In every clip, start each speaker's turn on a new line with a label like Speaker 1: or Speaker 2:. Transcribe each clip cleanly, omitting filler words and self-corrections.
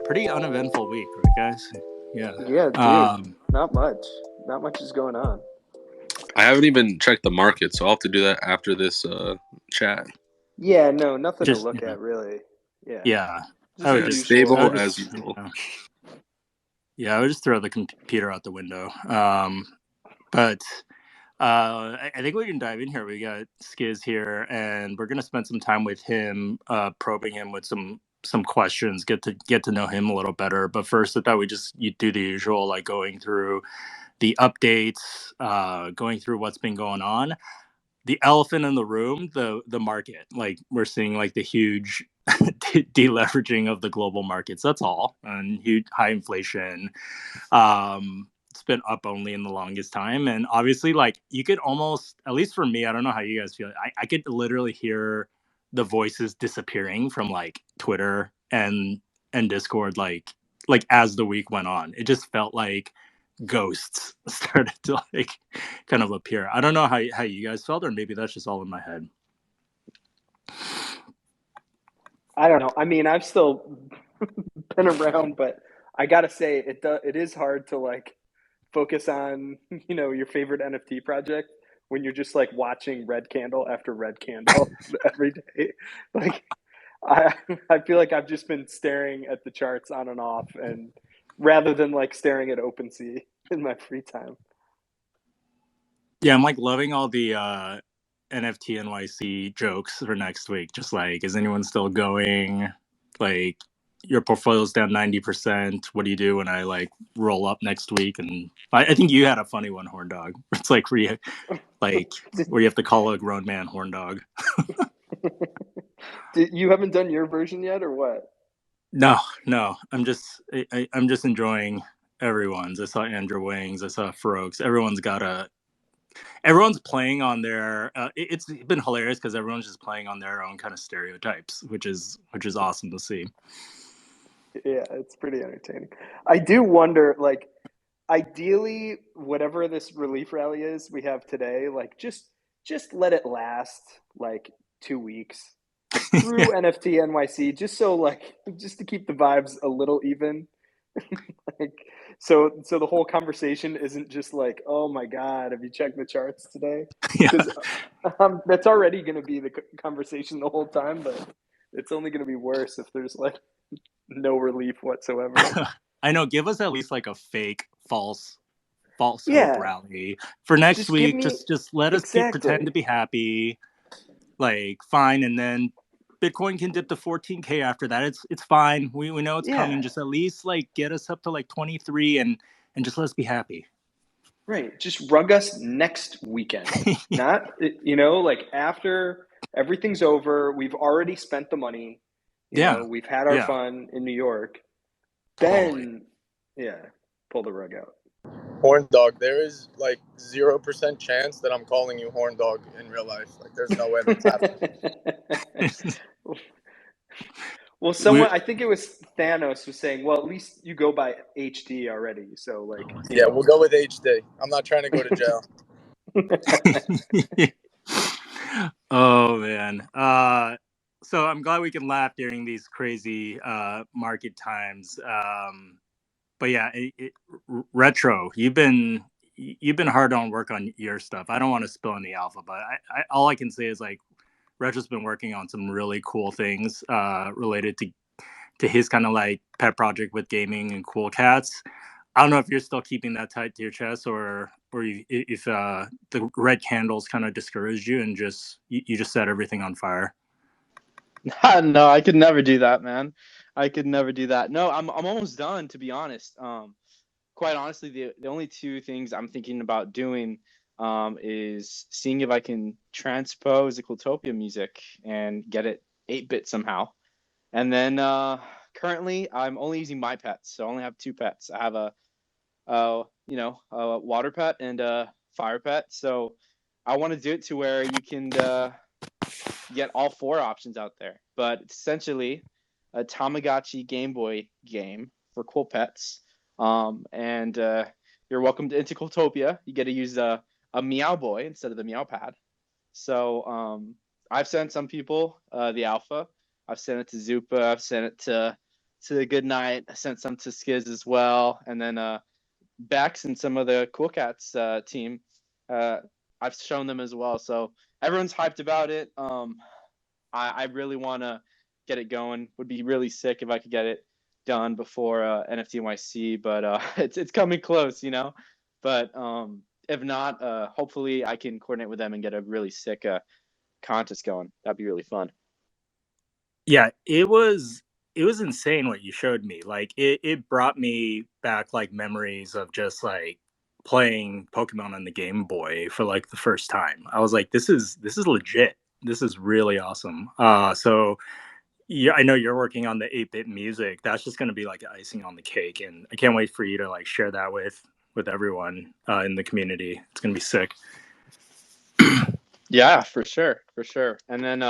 Speaker 1: Pretty uneventful week, right, guys? Yeah.
Speaker 2: Yeah, dude. Not much. Not much is going on.
Speaker 3: I haven't even checked the market, so I'll have to do that after this chat.
Speaker 2: Yeah, no, nothing to
Speaker 1: Just
Speaker 2: look at really. Yeah.
Speaker 1: yeah.
Speaker 2: Just
Speaker 1: I would
Speaker 2: your
Speaker 1: just
Speaker 2: usual.
Speaker 3: Stable as usual.
Speaker 1: Yeah, I would just throw the computer out the window. But I think we can dive in here. We got Skiz here, and we're gonna spend some time with him, probing him with some questions, get to know him a little better. But first, I thought you do the usual, like going through the updates, going through what's been going on. The elephant in the room, the market. Like we're seeing like the huge deleveraging of the global markets. That's all, and huge high inflation. It's been up only in the longest time, and obviously, like you could almost, at least for me, I don't know how you guys feel. I could literally hear the voices disappearing from like Twitter and Discord, like as the week went on. It just felt like ghosts started to like kind of appear. I don't know how you guys felt, or maybe that's just all in my head.
Speaker 2: I don't know. I mean, I've still been around, but I gotta say, it is hard to like focus on your favorite NFT project when you're just like watching red candle after red candle every day. Like I I feel like I've just been staring at the charts on and off, and rather than like staring at OpenSea in my free time.
Speaker 1: Yeah, I'm like loving all the NFT NYC jokes for next week. Just like, is anyone still going? Like, your portfolio's down 90%. What do you do when I like roll up next week? And I think you had a funny one, Horn Dog. It's like where you have to call a grown man Horn Dog.
Speaker 2: You haven't done your version yet, or what?
Speaker 1: No. I'm just enjoying everyone's. I saw Andrew Wings. I saw Faroks. Everyone's playing on their it's been hilarious because everyone's just playing on their own kind of stereotypes, which is awesome to see.
Speaker 2: Yeah, it's pretty entertaining. I do wonder, like, ideally, whatever this relief rally is we have today, like, just let it last like 2 weeks through NFT NYC, just so like just to keep the vibes a little even. Like, so the whole conversation isn't just like, oh my God, have you checked the charts today?
Speaker 1: Yeah.
Speaker 2: Because that's already going to be the conversation the whole time, but it's only going to be worse if there's like no relief whatsoever.
Speaker 1: I know. Give us at least like a fake false hope
Speaker 2: Yeah,
Speaker 1: rally for next
Speaker 2: just give
Speaker 1: week.
Speaker 2: me
Speaker 1: Just let us pretend
Speaker 2: exactly.
Speaker 1: to be happy, like fine, and then Bitcoin can dip to 14K after that. It's fine. We know it's
Speaker 2: Yeah,
Speaker 1: coming. Just at least like get us up to like 23 and just let us be happy.
Speaker 2: right. Just rug us next weekend. Not, like after everything's over, we've already spent the money,
Speaker 1: Yeah.
Speaker 2: we've had our fun in New York.
Speaker 1: Totally.
Speaker 2: Then, yeah, pull the rug out.
Speaker 4: Horn Dog, there is like 0% chance that I'm calling you Horn Dog in real life. Like, there's no way that's happening.
Speaker 2: Well, I think it was Thanos was saying, well, at least you go by HD already. So, like,
Speaker 4: Yeah, we'll go with HD. I'm not trying to go to jail.
Speaker 1: Oh man. So I'm glad we can laugh during these crazy market times. But yeah, Retro, you've been hard on work on your stuff. I don't want to spill any alpha, but all I can say is like Retro's been working on some really cool things related to his kind of like pet project with gaming and Cool Cats. I don't know if you're still keeping that tight to your chest, or if the red candles kind of discouraged you and you just set everything on fire.
Speaker 5: No, I could never do that, man. I could never do that. No, I'm almost done, to be honest. Quite honestly, the only two things I'm thinking about doing is seeing if I can transpose the Cooltopia music and get it 8-bit somehow. And then currently, I'm only using my pets, so I only have 2 pets. I have a water pet and a fire pet. So I want to do it to where you can get all 4 options out there. But it's essentially a Tamagotchi Game Boy game for cool pets. And you're welcome into Cooltopia. You get to use a Meow Boy instead of the Meow Pad. So I've sent some people the alpha. I've sent it to Zupa. I've sent it to to Goodnight. I sent some to Skiz as well, and then Bex and some of the Cool Cats team. I've shown them as well, so everyone's hyped about it. I really want to get it going. Would be really sick if I could get it done before NFT NYC, but it's coming close, you know. But if not, hopefully I can coordinate with them and get a really sick contest going. That'd be really fun.
Speaker 1: Yeah, it was insane what you showed me. Like it brought me back like memories of just like playing Pokemon on the Game Boy for like the first time. I was like, this is legit. This is really awesome. So yeah, I know you're working on the 8-bit music. That's just going to be like icing on the cake, and I can't wait for you to like share that with everyone in the community. It's going to be sick.
Speaker 5: Yeah, for sure. And then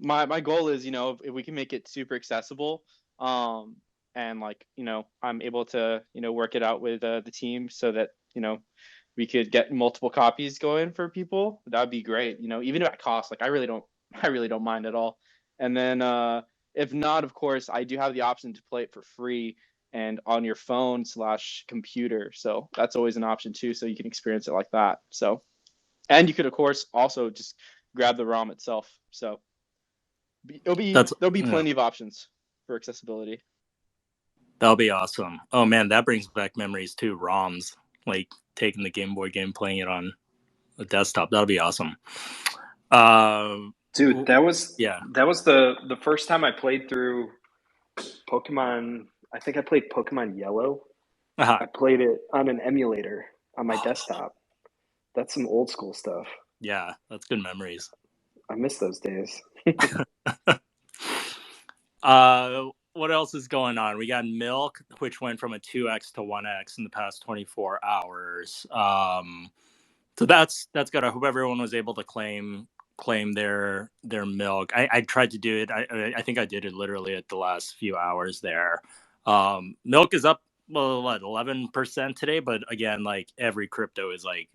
Speaker 5: my goal is, you know, if we can make it super accessible, and like, you know, I'm able to, you know, work it out with the team so that, you know, we could get multiple copies going for people. That'd be great. You know, even if it costs, like I really don't mind at all. And then if not, of course, I do have the option to play it for free and on your phone / computer. So that's always an option too. So you can experience it like that. So, and you could, of course, also just grab the ROM itself. So there'll be plenty of options for accessibility.
Speaker 1: That'll be awesome. Oh man, that brings back memories too. ROMs, like taking the Game Boy game, playing it on a desktop. That'll be awesome.
Speaker 2: Dude, that was
Speaker 1: yeah.
Speaker 2: That was the first time I played through Pokemon. I think I played Pokemon Yellow. I played it on an emulator on my desktop. That's some old school stuff.
Speaker 1: Yeah, that's good memories.
Speaker 2: I miss those days.
Speaker 1: What else is going on? We got Milk, which went from a 2x to 1x in the past 24 hours. So that's good. I hope everyone was able to claim their Milk. I tried to do it. I think I did it literally at the last few hours there. Milk is up, well, what, 11% today, but again, like every crypto is like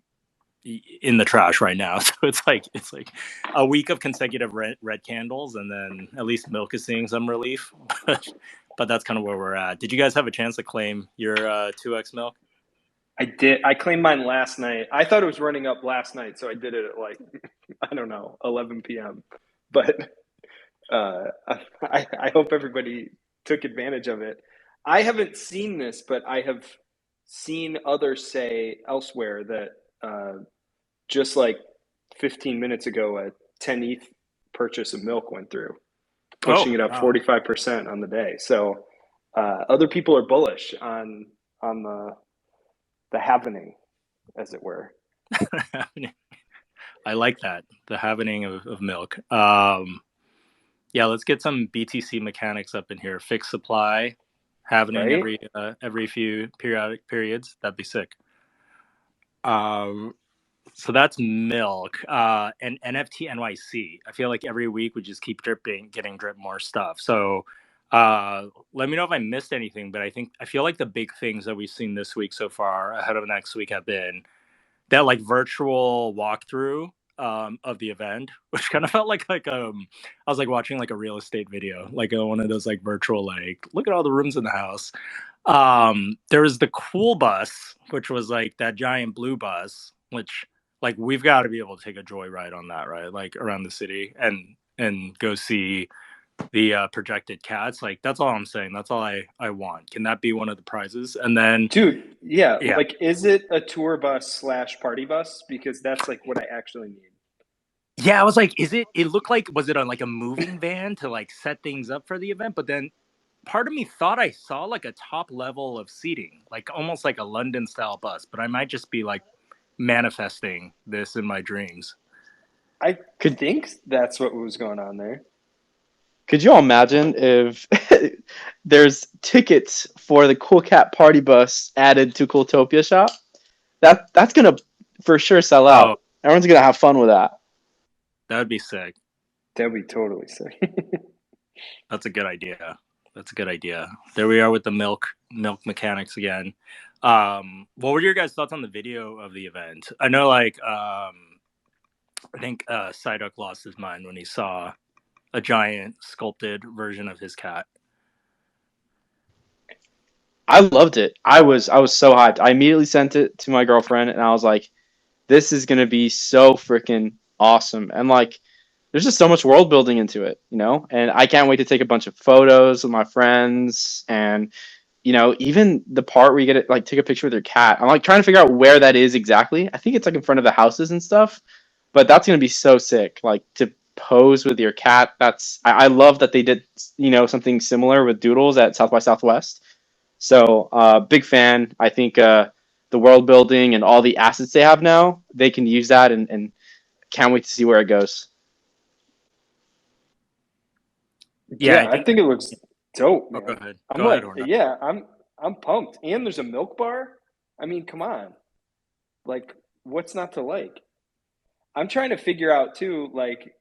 Speaker 1: in the trash right now. So it's like a week of consecutive red candles, and then at least Milk is seeing some relief. But that's kind of where we're at. Did you guys have a chance to claim your 2x Milk?
Speaker 2: I did. I claimed mine last night. I thought it was running up last night, so I did it at like, I don't know, 11 p.m. But I hope everybody took advantage of it. I haven't seen this, but I have seen others say elsewhere that just like 15 minutes ago, a 10 ETH purchase of Milk went through, pushing it up 45% on the day. So other people are bullish on the happening, as it were.
Speaker 1: I like that, the happening of Milk. Yeah, let's get some BTC mechanics up in here. Fixed supply, happening right? every few periodic periods. That'd be sick. So that's Milk. And NFT NYC. I feel like every week we just keep getting more stuff. So let me know if I missed anything, but I feel like the big things that we've seen this week so far ahead of next week have been that like virtual walkthrough of the event, which kind of felt like I was like watching like a real estate video, like one of those like virtual, like look at all the rooms in the house. There was the Cool Bus, which was like that giant blue bus, which like we've got to be able to take a joyride on that, right? Like around the city and go see the projected cats. Like that's all I'm saying. That's all I want. Can that be one of the prizes? And then,
Speaker 2: dude, yeah. Like, is it a tour bus / party bus? Because that's like what I actually need.
Speaker 1: Yeah, I was like, it looked like, was it on like a moving van to like set things up for the event? But then part of me thought I saw like a top level of seating, like almost like a London style bus, but I might just be like manifesting this in my dreams.
Speaker 2: I could think that's what was going on there.
Speaker 5: Could you all imagine if there's tickets for the Cool Cat party bus added to Cooltopia shop? That's gonna for sure sell out. Everyone's gonna have fun with that.
Speaker 1: That would be sick.
Speaker 2: That'd be totally sick.
Speaker 1: That's a good idea. There we are with the milk mechanics again. What were your guys' thoughts on the video of the event? I know, like, I think Psyduck lost his mind when he saw a giant sculpted version of his cat.
Speaker 5: I loved it. I was so hyped. I immediately sent it to my girlfriend, and I was like, "This is gonna be so freaking awesome!" And like, there's just so much world building into it, you know. And I can't wait to take a bunch of photos with my friends, and even the part where you get to like take a picture with your cat. I'm like trying to figure out where that is exactly. I think it's like in front of the houses and stuff, but that's gonna be so sick. Like to pose with your cat. I love that they did something similar with Doodles at South by Southwest. So big fan. I think the world building and all the assets they have now, they can use that, and can't wait to see where it goes.
Speaker 1: Yeah, I
Speaker 2: I
Speaker 1: think.
Speaker 2: think it looks dope,
Speaker 1: Oh, go
Speaker 2: man.
Speaker 1: ahead.
Speaker 2: I'm
Speaker 1: Go ahead,
Speaker 2: like,
Speaker 1: Orna.
Speaker 2: yeah, I'm pumped. And there's a milk bar. I mean, come on. Like, what's not to like? I'm trying to figure out too, like,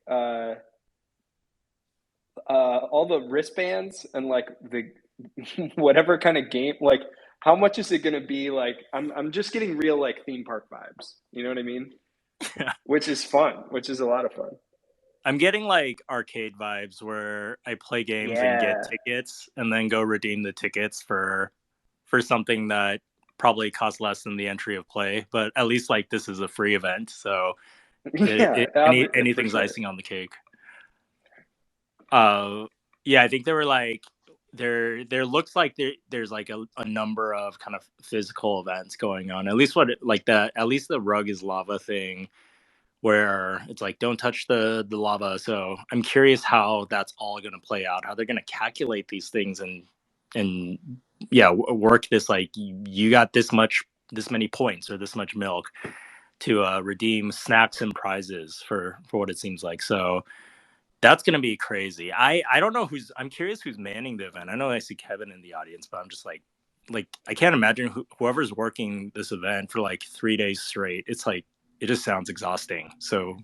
Speaker 2: all the wristbands and like the whatever kind of game, like, how much is it going to be? Like, I'm just getting real like theme park vibes. You know what I mean? Which is fun. Which is a lot of fun.
Speaker 1: I'm getting like arcade vibes where I play games and get
Speaker 2: Yeah.
Speaker 1: tickets and then go redeem the tickets for something that probably costs less than the entry of play, but at least like this is a free event, so
Speaker 2: Yeah, for
Speaker 1: anything's
Speaker 2: sure.
Speaker 1: icing on the cake. Uh, yeah, I think there were like there looks like there's like a number of kind of physical events going on. At least at least the rug is lava thing where it's like don't touch the lava. So I'm curious how that's all going to play out. How they're going to calculate these things and yeah, work this like you got this many points or this much milk to redeem snacks and prizes for what it seems like. So that's gonna be crazy. I don't know who's. I'm curious who's manning the event. I know I see Kevin in the audience, but I'm just like I can't imagine whoever's working this event for like 3 days straight. It's like it just sounds exhausting. So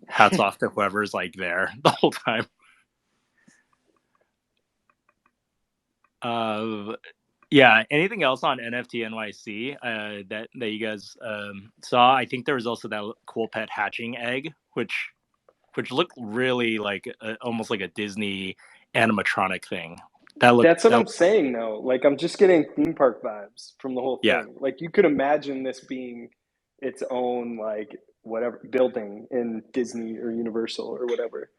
Speaker 1: hats off to whoever's like there the whole time. Uh, yeah. Anything else on NFT NYC that you guys saw? I think there was also that cool pet hatching egg, which looked really like almost like a Disney animatronic thing.
Speaker 2: That's what
Speaker 1: That
Speaker 2: I'm saying though. Like I'm just getting theme park vibes from the whole
Speaker 1: yeah,
Speaker 2: thing. Like you could imagine this being its own like whatever building in Disney or Universal or whatever.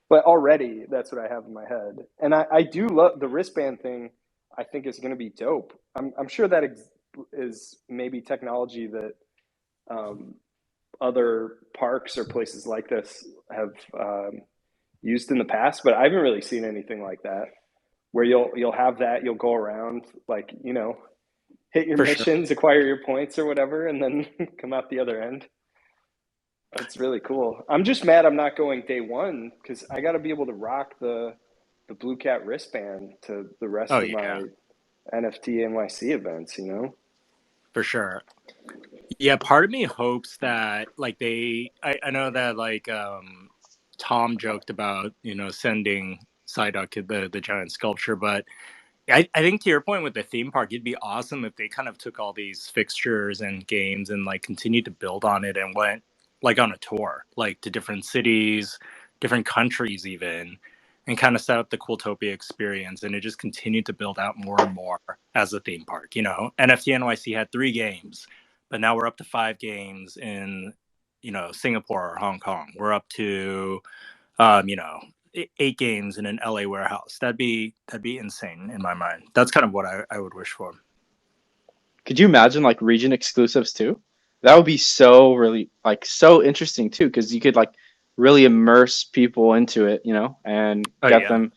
Speaker 2: But already that's what I have in my head. And I do love the wristband thing. I think is going to be dope. I'm sure that is maybe technology that um, other parks or places like this have used in the past, but I haven't really seen anything like that where you'll have that, you'll go around like, hit your
Speaker 1: for sure.
Speaker 2: missions, acquire your points or whatever, and then come out the other end. That's really cool. I'm just mad I'm not going day one because I got to be able to rock the Blue Cat wristband to the rest
Speaker 1: Oh
Speaker 2: of
Speaker 1: yeah,
Speaker 2: my NFT NYC events.
Speaker 1: for sure. Yeah, part of me hopes that like I know that like Tom joked about sending Psyduck the giant sculpture, but I think to your point with the theme park, it'd be awesome if they kind of took all these fixtures and games and like continued to build on it and went like on a tour, like to different cities, different countries even, and kind of set up the Cooltopia experience. And it just continued to build out more and more as a theme park. NFT NYC had 3 games, but now we're up to 5 games in, Singapore or Hong Kong. We're up to, um, you know, 8 games in an LA warehouse. That'd be insane in my mind. That's kind of what I would wish for.
Speaker 5: Could you imagine like region exclusives too? That would be so really like so interesting too, because you could like really immerse people into it, and
Speaker 1: Oh
Speaker 5: get
Speaker 1: yeah.
Speaker 5: them.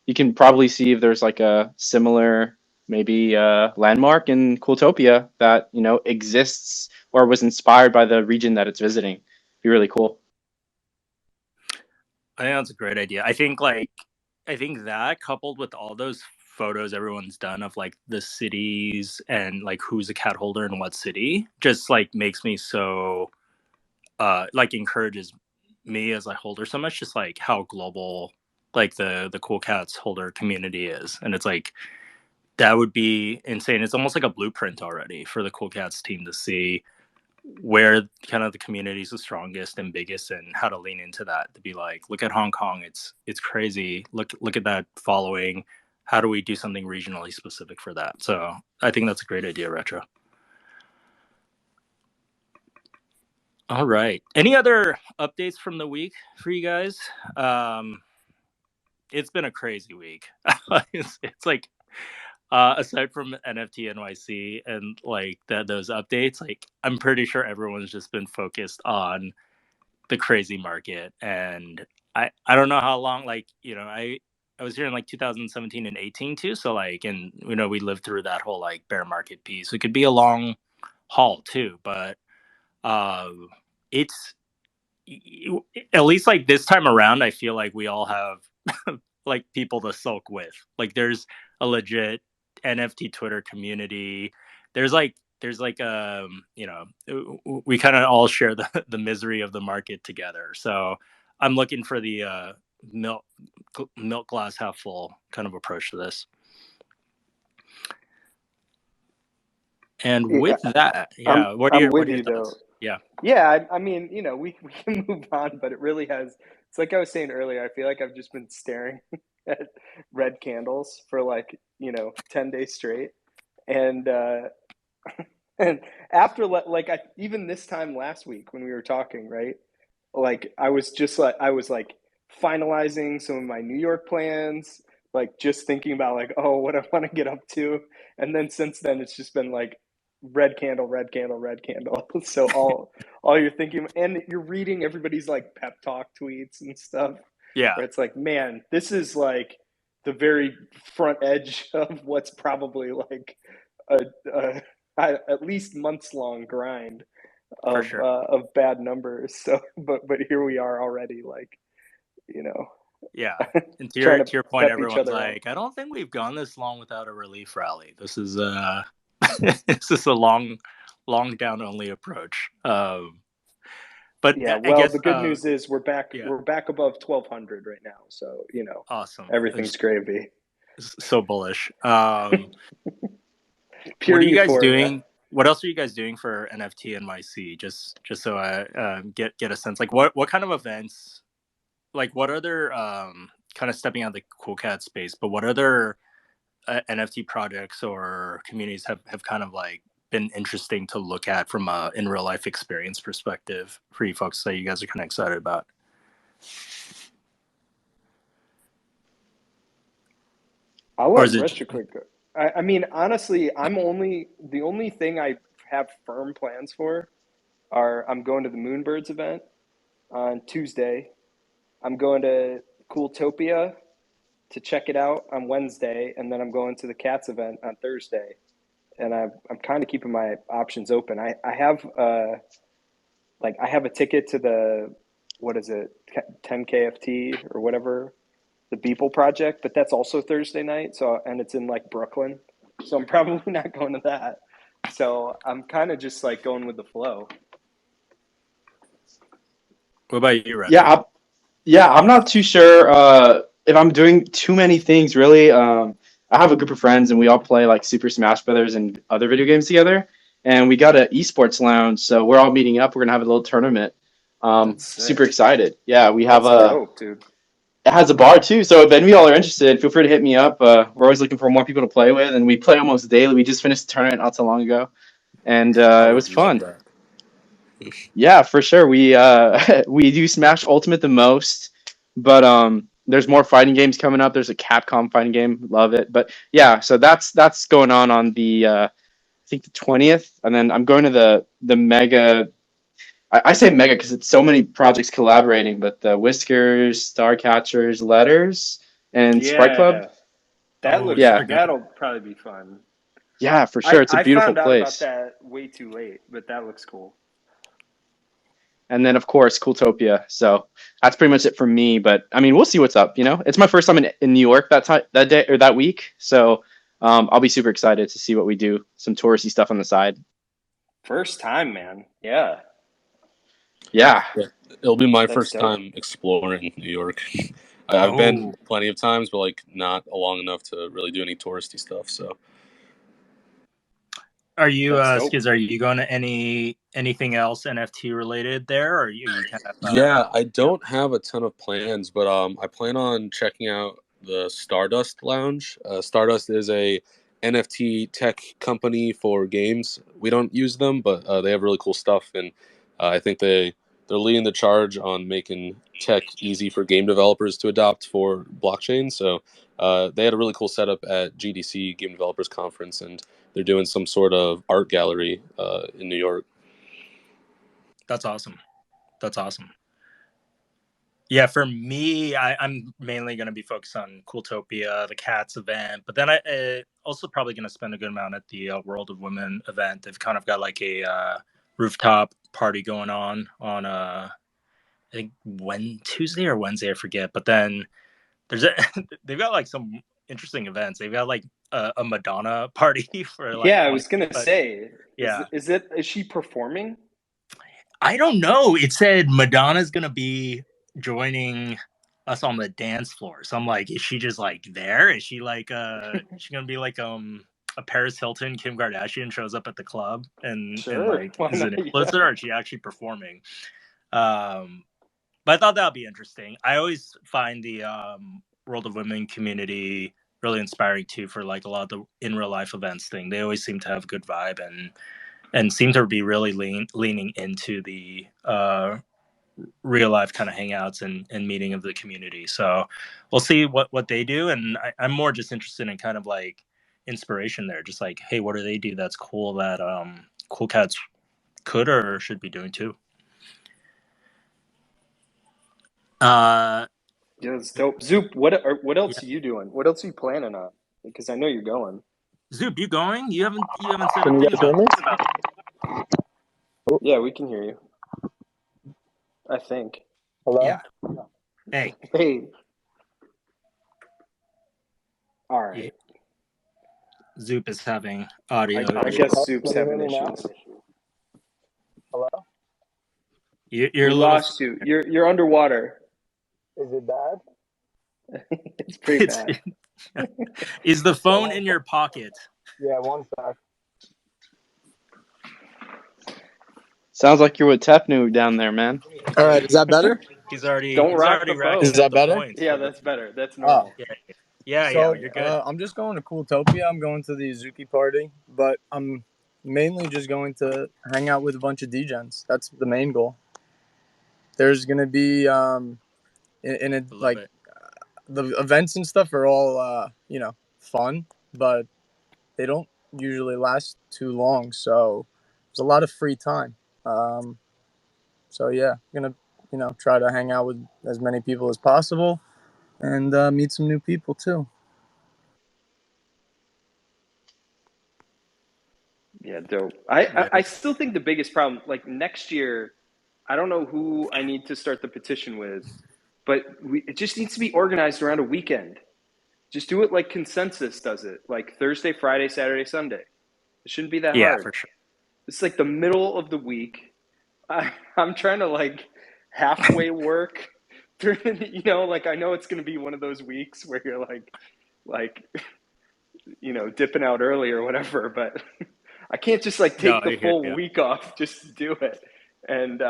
Speaker 5: You can probably see if there's like a similar maybe landmark in Cooltopia that exists or was inspired by the region that it's visiting. Be really cool.
Speaker 1: I think that's a great idea. I think that coupled with all those photos everyone's done of like the cities and like who's a cat holder in what city just like makes me so like encourages me as a holder so much, just like how global like the cool cats holder community is. And it's like that would be insane. It's almost like a blueprint already for the cool cats team to see where kind of the community is the strongest and biggest and how to lean into that, to be like, look at Hong Kong, it's crazy, look at that following, how do we do something regionally specific for that? So I think that's a great idea, Retro. All right. Any other updates from the week for you guys? It's been a crazy week. It's like, aside from NFT NYC and like those updates, like I'm pretty sure everyone's just been focused on the crazy market. And I don't know how long, like, you know, I was here in like 2017 and 18 too. So like, and you know, we lived through that whole like bear market piece. It could be a long haul too, but it's at least like this time around, I feel like we all have like people to sulk with. Like there's a legit NFT Twitter community. There's like you know, we kind of all share the misery of the market together. So I'm looking for the milk glass half full kind of approach to this. And with that, yeah, what are your thoughts?
Speaker 2: Yeah, I mean, you know, we can move on, but it really has. It's like I was saying earlier. I feel like I've just been staring at red candles for like, you know, 10 days straight, and and after like even this time last week when we were talking, right? Like I was like finalizing some of my New York plans, like just thinking about like, oh, what I want to get up to, and then since then it's just been like red candle, red candle, red candle. So all you're thinking, and you're reading everybody's like pep talk tweets and stuff.
Speaker 1: Yeah,
Speaker 2: where it's like, man, this is like the very front edge of what's probably like a at least months long grind of
Speaker 1: sure.
Speaker 2: of bad numbers. So, but here we are already, like, you know.
Speaker 1: Yeah, and to
Speaker 2: trying
Speaker 1: your point,
Speaker 2: pep each
Speaker 1: everyone's
Speaker 2: other
Speaker 1: like, I don't think we've gone this long without a relief rally. This is this is a long down only approach. But
Speaker 2: Yeah,
Speaker 1: I
Speaker 2: well,
Speaker 1: guess
Speaker 2: the good news is we're back.
Speaker 1: yeah.
Speaker 2: We're back above 1,200 right now. So, you know,
Speaker 1: Awesome.
Speaker 2: everything's gravy.
Speaker 1: So bullish.
Speaker 2: Pure
Speaker 1: What are you guys
Speaker 2: euphoria.
Speaker 1: doing? What else are you guys doing for NFT NYC? Just so I get a sense. Like what kind of events? Like what other kind of stepping out of the cool cat space? But what other NFT projects or communities have kind of like been interesting to look at from a in real life experience perspective for you folks that you guys are kind of excited about?
Speaker 2: I'll let Retroquility go. I mean, honestly, the only thing I have firm plans for are I'm going to the Moonbirds event on Tuesday. I'm going to Cooltopia to check it out on Wednesday, and then I'm going to the Cats event on Thursday. And I'm kind of keeping my options open. I have I have a ticket to the, what is it, 10 KFT or whatever, the Beeple project, but that's also Thursday night. So, and it's in like Brooklyn, so I'm probably not going to that. So I'm kind of just like going with the flow.
Speaker 1: What about you, Red?
Speaker 5: Yeah, I'm not too sure if I'm doing too many things really. I have a group of friends and we all play like Super Smash Brothers and other video games together. And we got an esports lounge, so we're all meeting up. We're gonna have a little tournament. Super excited. Yeah, we have
Speaker 2: dope, dude.
Speaker 5: It has a bar too, so if any of y'all are interested, feel free to hit me up. We're always looking for more people to play with, and we play almost daily. We just finished the tournament not so long ago, and it was fun. Yeah, for sure. We we do Smash Ultimate the most, but there's more fighting games coming up. There's a Capcom fighting game, love it. But yeah, so that's going on the I think the 20th, and then I'm going to the mega. I say mega because it's so many projects collaborating, but the Whiskers, Starcatchers, Letters, and Sprite Club.
Speaker 2: That'll probably be fun.
Speaker 5: Yeah, for sure. It's a beautiful place.
Speaker 2: I found out about that way too late, but that looks cool.
Speaker 5: And then, of course, Cooltopia. So that's pretty much it for me. But I mean, we'll see what's up. You know, it's my first time in New York that day or that week. So I'll be super excited to see what we do. Some touristy stuff on the side.
Speaker 2: First time, man. Yeah.
Speaker 5: Yeah.
Speaker 3: It'll be my first time exploring New York. I've been plenty of times, but like not long enough to really do any touristy stuff. So,
Speaker 1: are you Skiz? Are you going to anything else NFT related there, or are you kind of?
Speaker 3: Yeah, I don't have a ton of plans, but I plan on checking out the Stardust Lounge. Stardust is a NFT tech company for games. We don't use them, but they have really cool stuff, and I think they're leading the charge on making tech easy for game developers to adopt for blockchain. So they had a really cool setup at GDC, Game Developers Conference, and they're doing some sort of art gallery in New York.
Speaker 1: That's awesome. That's awesome. Yeah, for me, I'm mainly going to be focused on Cooltopia, the Cats event, but then I also probably going to spend a good amount at the World of Women event. They've kind of got like a rooftop party going on I think Tuesday or Wednesday, I forget. But then they've got like some interesting events. They've got like a Madonna party for like.
Speaker 2: Yeah, I was gonna say.
Speaker 1: Yeah,
Speaker 2: is she performing?
Speaker 1: I don't know. It said Madonna's gonna be joining us on the dance floor. So I'm like, is she just like there? Is she like is she gonna be like a Paris Hilton, Kim Kardashian shows up at the club and like is an influencer, or is she actually performing? But I thought that would be interesting. I always find the World of Women community really inspiring too, for like a lot of the in real life events thing. They always seem to have a good vibe and seem to be really leaning into the real life kind of hangouts and meeting of the community. So we'll see what they do. And I'm more just interested in kind of like inspiration there. Just like, hey, what do they do that's cool that Cool Cats could or should be doing too?
Speaker 2: Yeah, it's dope. Zoop, what else are you doing? What else are you planning on? Because I know you're going.
Speaker 1: Zoop, you going? You haven't said
Speaker 4: Can you guys hear me?
Speaker 2: Yeah, we can hear you. I think.
Speaker 4: Hello?
Speaker 1: Yeah. Hey.
Speaker 2: All right.
Speaker 1: Yeah. Zoop is having audio.
Speaker 2: I guess Zoop's having issues.
Speaker 4: Hello?
Speaker 1: You're
Speaker 2: we lost you. You're underwater.
Speaker 4: Is it bad?
Speaker 2: It's pretty bad.
Speaker 1: Is the phone in your pocket?
Speaker 4: Yeah, one sec.
Speaker 5: Sounds like you're with Tepnu down there, man.
Speaker 4: All right, is that better?
Speaker 1: He's already.
Speaker 2: Don't rock the boat.
Speaker 4: Is that better?
Speaker 2: Yeah, that's better. That's normal.
Speaker 1: Yeah,
Speaker 4: So,
Speaker 1: you're good.
Speaker 4: I'm just going to Cooltopia. I'm going to the Azuki party, but I'm mainly just going to hang out with a bunch of DJs. That's the main goal. There's gonna be the events and stuff are all fun, but they don't usually last too long. So there's a lot of free time. So yeah, I'm gonna try to hang out with as many people as possible and meet some new people too.
Speaker 2: Yeah, dope. I still think the biggest problem, like next year, I don't know who I need to start the petition with, but it just needs to be organized around a weekend. Just do it like Consensus does it, like Thursday, Friday, Saturday, Sunday. It shouldn't be that hard.
Speaker 1: Yeah, for sure.
Speaker 2: It's like the middle of the week. I'm trying to like halfway work through, like I know it's going to be one of those weeks where you're like, dipping out early or whatever, but I can't just like take the full week off just to do it. And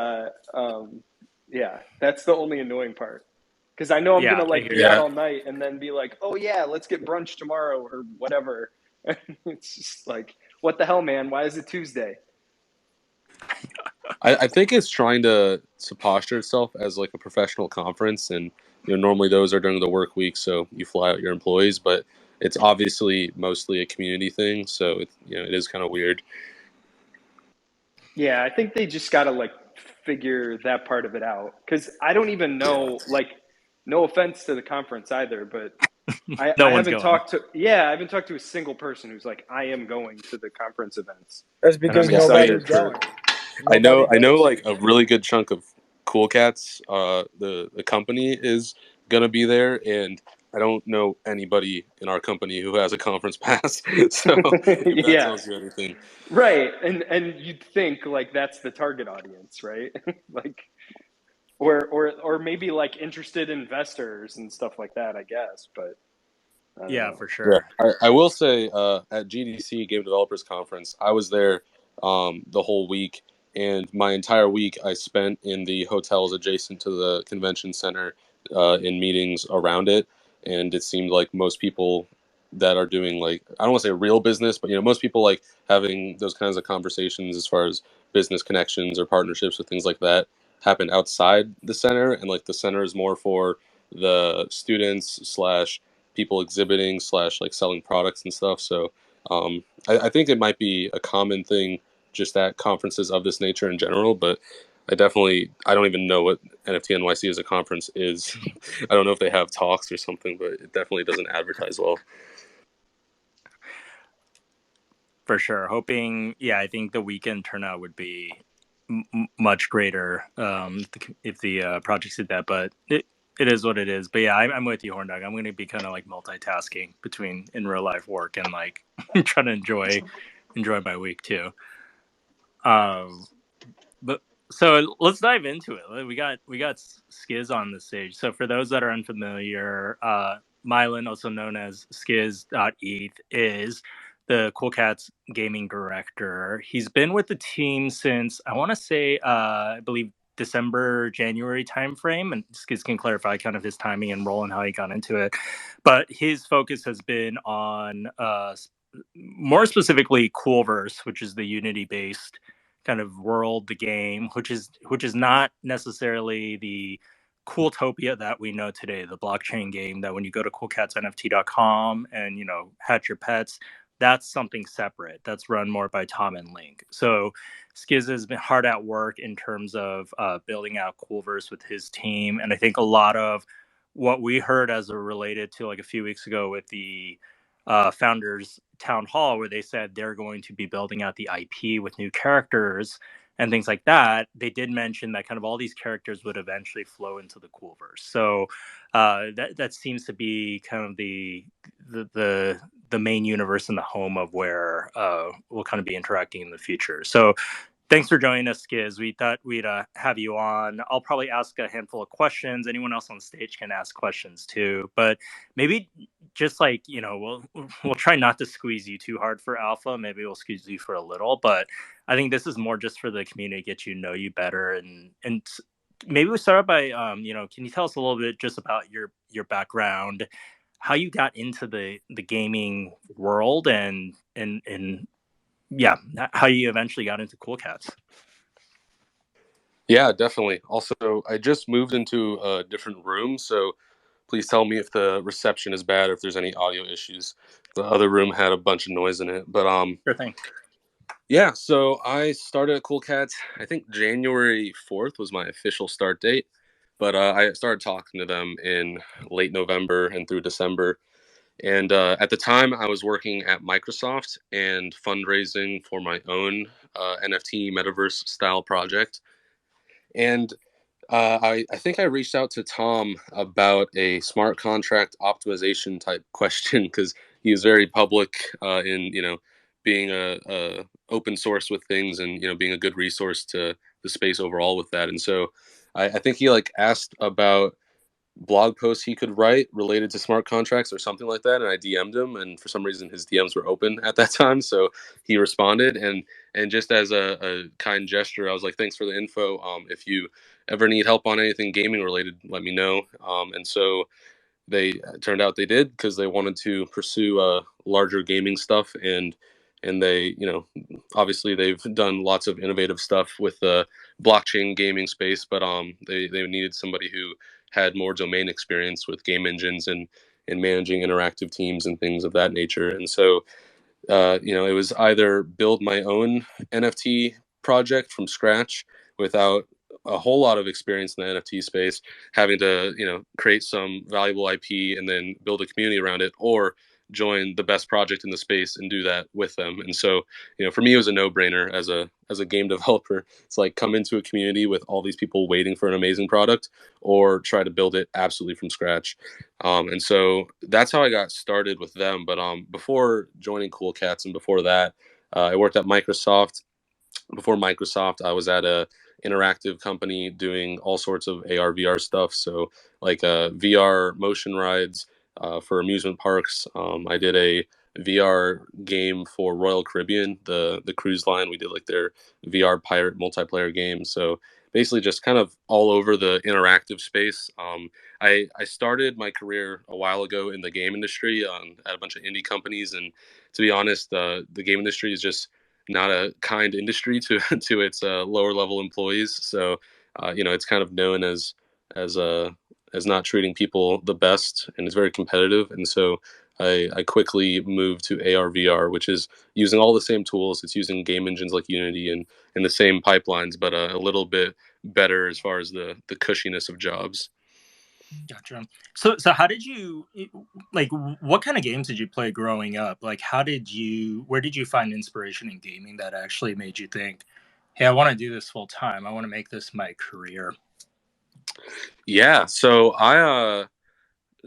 Speaker 2: yeah, that's the only annoying part. Because I know I'm going to like be out all night and then be like, oh yeah, let's get brunch tomorrow or whatever. It's just like, what the hell, man? Why is it Tuesday?
Speaker 3: I think it's trying to posture itself as like a professional conference, and normally those are during the work week, so you fly out your employees, but it's obviously mostly a community thing, so it is kind of weird.
Speaker 2: Yeah, I think they just got to like figure that part of it out, because I don't even know, like, no offense to the conference either, but I haven't talked to a single person who's like, I am going to the conference events.
Speaker 4: That's because nobody's going.
Speaker 3: I know like a really good chunk of Cool Cats, the company is gonna be there, and I don't know anybody in our company who has a conference pass. So if that tells you anything.
Speaker 2: Right. And you'd think like that's the target audience, right? Like or maybe like interested investors and stuff like that, I guess. But
Speaker 1: for sure.
Speaker 3: Yeah. I will say at GDC Game Developers Conference, I was there the whole week, and my entire week I spent in the hotels adjacent to the convention center in meetings around it. and it seemed like most people that are doing, like, I don't want to say real business, but most people like having those kinds of conversations as far as business connections or partnerships or things like that happen outside the center, and like the center is more for the students slash people exhibiting slash like selling products and stuff. So I think it might be a common thing just at conferences of this nature in general, but I don't even know what NFT NYC as a conference is. I don't know if they have talks or something, but it definitely doesn't advertise well.
Speaker 1: For sure. Hoping, I think the weekend turnout would be much greater if the projects did that, but it is what it is. But yeah, I'm with you, Horndog. I'm going to be kind of like multitasking between in real life work and like trying to enjoy my week too. But so let's dive into it. We got Skiz on the stage. So for those that are unfamiliar, Mylan, also known as Skiz.eth, is the Cool Cats gaming director. He's been with the team since I want to say I believe December, January timeframe, and Skiz can clarify kind of his timing and role and how he got into it. But his focus has been on more specifically Coolverse, which is the Unity based kind of world, the game, which is not necessarily the Cooltopia that we know today, the blockchain game that when you go to CoolCatsNFT.com and hatch your pets, that's something separate. That's run more by Tom and Link. So Skiz has been hard at work in terms of building out Coolverse with his team, and I think a lot of what we heard as a related to like a few weeks ago with the founders town hall, where they said they're going to be building out the IP with new characters and things like that. They did mention that kind of all these characters would eventually flow into the Coolverse. So that seems to be kind of the main universe and the home of where we'll kind of be interacting in the future. So thanks for joining us, Skiz. We thought we'd have you on. I'll probably ask a handful of questions. Anyone else on stage can ask questions too. But maybe just like, we'll try not to squeeze you too hard for alpha. Maybe we'll squeeze you for a little. But I think this is more just for the community to get to know you better. And maybe we start by, can you tell us a little bit just about your background, how you got into the gaming world, and yeah, how you eventually got into Cool Cats.
Speaker 3: Yeah, definitely. Also, I just moved into a different room, so please tell me if the reception is bad or if there's any audio issues. The other room had a bunch of noise in it, but
Speaker 1: Sure thing.
Speaker 3: Yeah, so I started at Cool Cats. I think January 4th was my official start date, but I started talking to them in late November and through December. And at the time, I was working at Microsoft and fundraising for my own NFT metaverse style project. And I think I reached out to Tom about a smart contract optimization type question because he was very public in being a open source with things, and being a good resource to the space overall with that. And so I think he like asked about blog posts he could write related to smart contracts or something like that, and I DM'd him, and for some reason his DMs were open at that time, so he responded, and just as a kind gesture, I was like, thanks for the info. If you ever need help on anything gaming related, let me know. And so they turned out they did, because they wanted to pursue larger gaming stuff, and they obviously they've done lots of innovative stuff with the blockchain gaming space, but they needed somebody who had more domain experience with game engines and managing interactive teams and things of that nature. And so it was either build my own NFT project from scratch without a whole lot of experience in the NFT space, having to create some valuable IP and then build a community around it, or join the best project in the space and do that with them. And so for me, it was a no-brainer as a game developer. It's like, come into a community with all these people waiting for an amazing product, or try to build it absolutely from scratch. And so that's how I got started with them. But before joining Cool Cats and before that, I worked at Microsoft. Before Microsoft, I was at a interactive company doing all sorts of AR VR stuff. So like VR motion rides for amusement parks. I did a VR game for Royal Caribbean, the cruise line. We did like their VR pirate multiplayer game. So basically just kind of all over the interactive space. I started my career a while ago in the game industry at a bunch of indie companies, and to be honest, the game industry is just not a kind industry to to its lower level employees. So it's kind of known as as not treating people the best, and it's very competitive. And so I quickly moved to AR/VR, which is using all the same tools. It's using game engines like Unity and the same pipelines, but a little bit better as far as the cushiness of jobs.
Speaker 1: Gotcha. So how did you like? What kind of games did you play growing up? Like, where did you find inspiration in gaming that actually made you think, "Hey, I want to do this full time. I want to make this my career"?
Speaker 3: Yeah, so I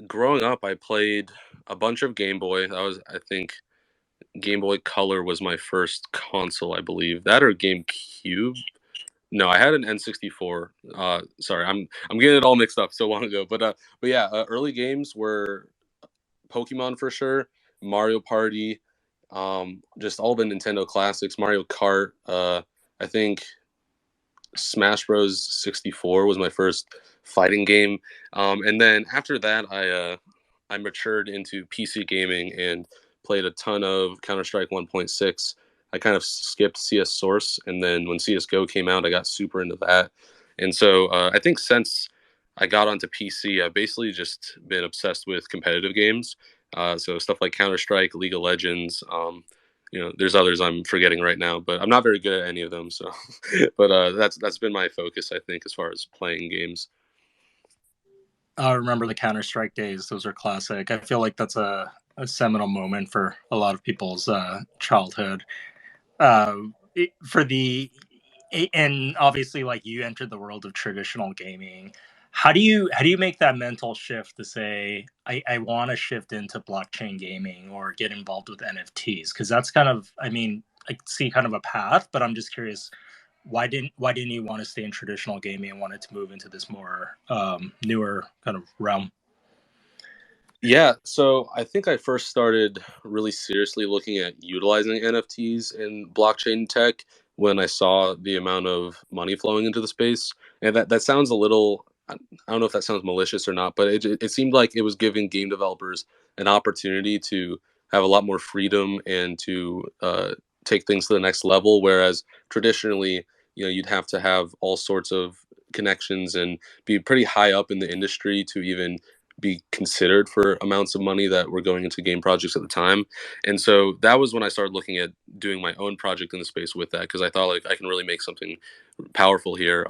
Speaker 3: growing up, I played a bunch of Game Boy. I think Game Boy Color was my first console, I believe. That or GameCube. No, I had an N64. Sorry, I'm getting it all mixed up so long ago. But yeah, early games were Pokemon for sure, Mario Party, just all the Nintendo classics, Mario Kart. I think Smash Bros. 64 was my first fighting game, and then after that, I matured into PC gaming and played a ton of Counter Strike 1.6. I kind of skipped CS Source, and then when CS:GO came out, I got super into that. And so I think since I got onto PC, I've basically just been obsessed with competitive games. So stuff like Counter Strike, League of Legends. There's others I'm forgetting right now, but I'm not very good at any of them. So, but that's been my focus, I think, as far as playing games.
Speaker 1: I remember the Counter Strike days; those are classic. I feel like that's a seminal moment for a lot of people's childhood. Uh, for the and obviously, like, you entered the world of traditional gaming. How do you make that mental shift to say, I want to shift into blockchain gaming or get involved with NFTs? Because that's kind of, I mean, I see kind of a path, but I'm just curious, why didn't you want to stay in traditional gaming and wanted to move into this more newer kind of realm?
Speaker 3: Yeah, so I think I first started really seriously looking at utilizing NFTs in blockchain tech when I saw the amount of money flowing into the space. And that sounds a little, I don't know if that sounds malicious or not, but it seemed like it was giving game developers an opportunity to have a lot more freedom and to take things to the next level. Whereas traditionally, you'd have to have all sorts of connections and be pretty high up in the industry to even be considered for amounts of money that were going into game projects at the time. And so that was when I started looking at doing my own project in the space with that, because I thought like I can really make something powerful here.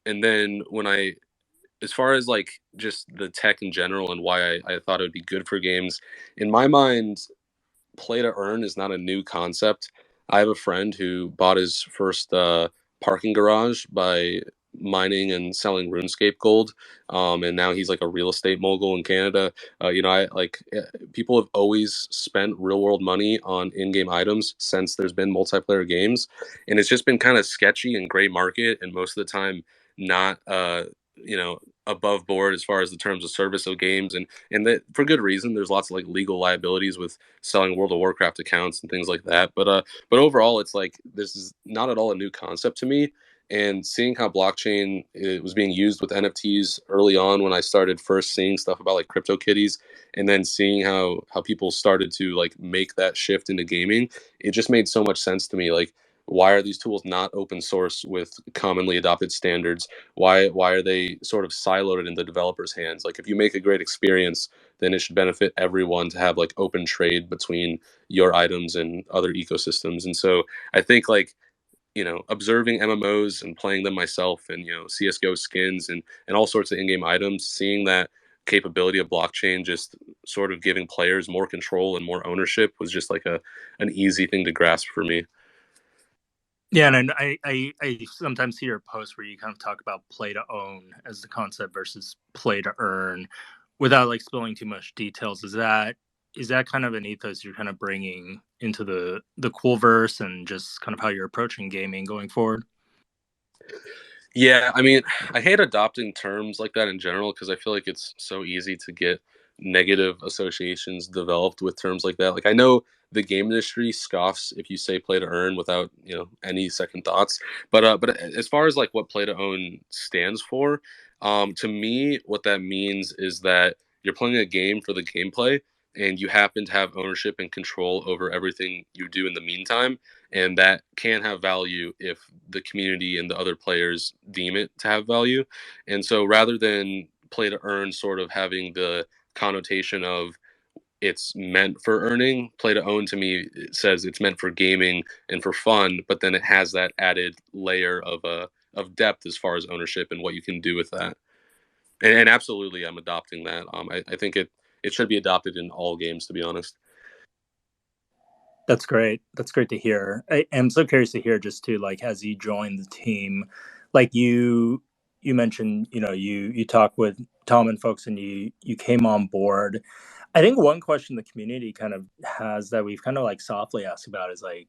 Speaker 3: And then when I, as far as like just the tech in general and why I thought it would be good for games, in my mind, play to earn is not a new concept. I have a friend who bought his first parking garage by mining and selling RuneScape gold, and now he's like a real estate mogul in Canada. I like people have always spent real world money on in-game items since there's been multiplayer games, and it's just been kind of sketchy and gray market, and most of the time not above board as far as the terms of service of games, and that for good reason. There's lots of like legal liabilities with selling World of Warcraft accounts and things like that. But overall, it's like this is not at all a new concept to me. And seeing how blockchain it was being used with NFTs early on when I started first seeing stuff about like CryptoKitties, and then seeing how people started to like make that shift into gaming, it just made so much sense to me. Like, why are these tools not open source with commonly adopted standards? Why are they sort of siloed in the developers' hands? Like, if you make a great experience, then it should benefit everyone to have like open trade between your items and other ecosystems. And so I think like observing MMOs and playing them myself, and CS:GO skins and all sorts of in-game items, seeing that capability of blockchain just sort of giving players more control and more ownership was just like an easy thing to grasp for me.
Speaker 1: Yeah, and I sometimes see your posts where you kind of talk about play to own as the concept versus play to earn, without like spilling too much details. Is that kind of an ethos you're kind of bringing into the Coolverse and just kind of how you're approaching gaming going forward?
Speaker 3: Yeah, I mean, I hate adopting terms like that in general because I feel like it's so easy to get negative associations developed with terms like that. Like, I know the game industry scoffs if you say play to earn without any second thoughts. But as far as like what play to own stands for, to me, what that means is that you're playing a game for the gameplay, and you happen to have ownership and control over everything you do in the meantime, and that can have value if the community and the other players deem it to have value. And so rather than play to earn sort of having the connotation of it's meant for earning, play to own to me says it's meant for gaming and for fun, but then it has that added layer of depth as far as ownership and what you can do with that. And absolutely, I'm adopting that. I think it should be adopted in all games, to be honest.
Speaker 1: That's great. That's great to hear. I'm so curious to hear just too, like, as you joined the team, like you mentioned, you talked with Tom and folks, and you came on board. I think one question the community kind of has that we've kind of like softly asked about is like,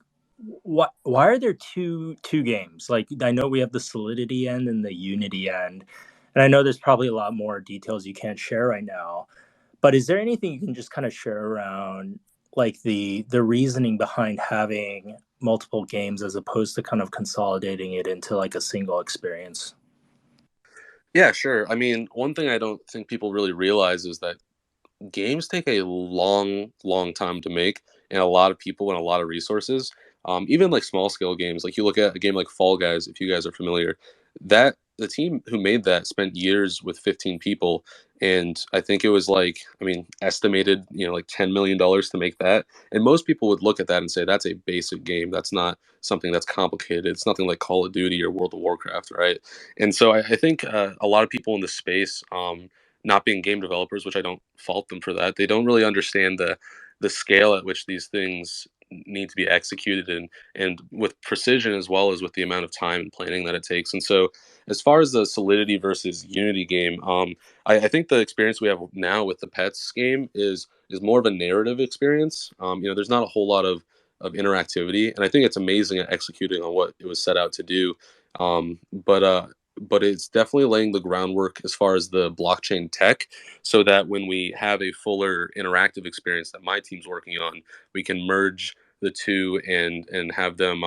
Speaker 1: why are there two games? Like, I know we have the Solidity end and the Unity end, and I know there's probably a lot more details you can't share right now. But is there anything you can just kind of share around like the reasoning behind having multiple games as opposed to kind of consolidating it into like a single experience?
Speaker 3: Yeah, sure. I mean, one thing I don't think people really realize is that games take a long, long time to make, and a lot of people and a lot of resources. Even like small scale games, like you look at a game like Fall Guys, if you guys are familiar, that the team who made that spent years with 15 people, and I think it was like, I mean, estimated, like $10 million to make that. And most people would look at that and say that's a basic game. That's not something that's complicated. It's nothing like Call of Duty or World of Warcraft, right? And so I think a lot of people in the space, not being game developers, which I don't fault them for that, they don't really understand the scale at which these things need to be executed and with precision as well as with the amount of time and planning that it takes. And so as far as the Solidity versus Unity game, I think the experience we have now with the Pets game is more of a narrative experience. There's not a whole lot of interactivity, and I think it's amazing at executing on what it was set out to do. But it's definitely laying the groundwork as far as the blockchain tech, so that when we have a fuller interactive experience that my team's working on, we can merge the two and have them.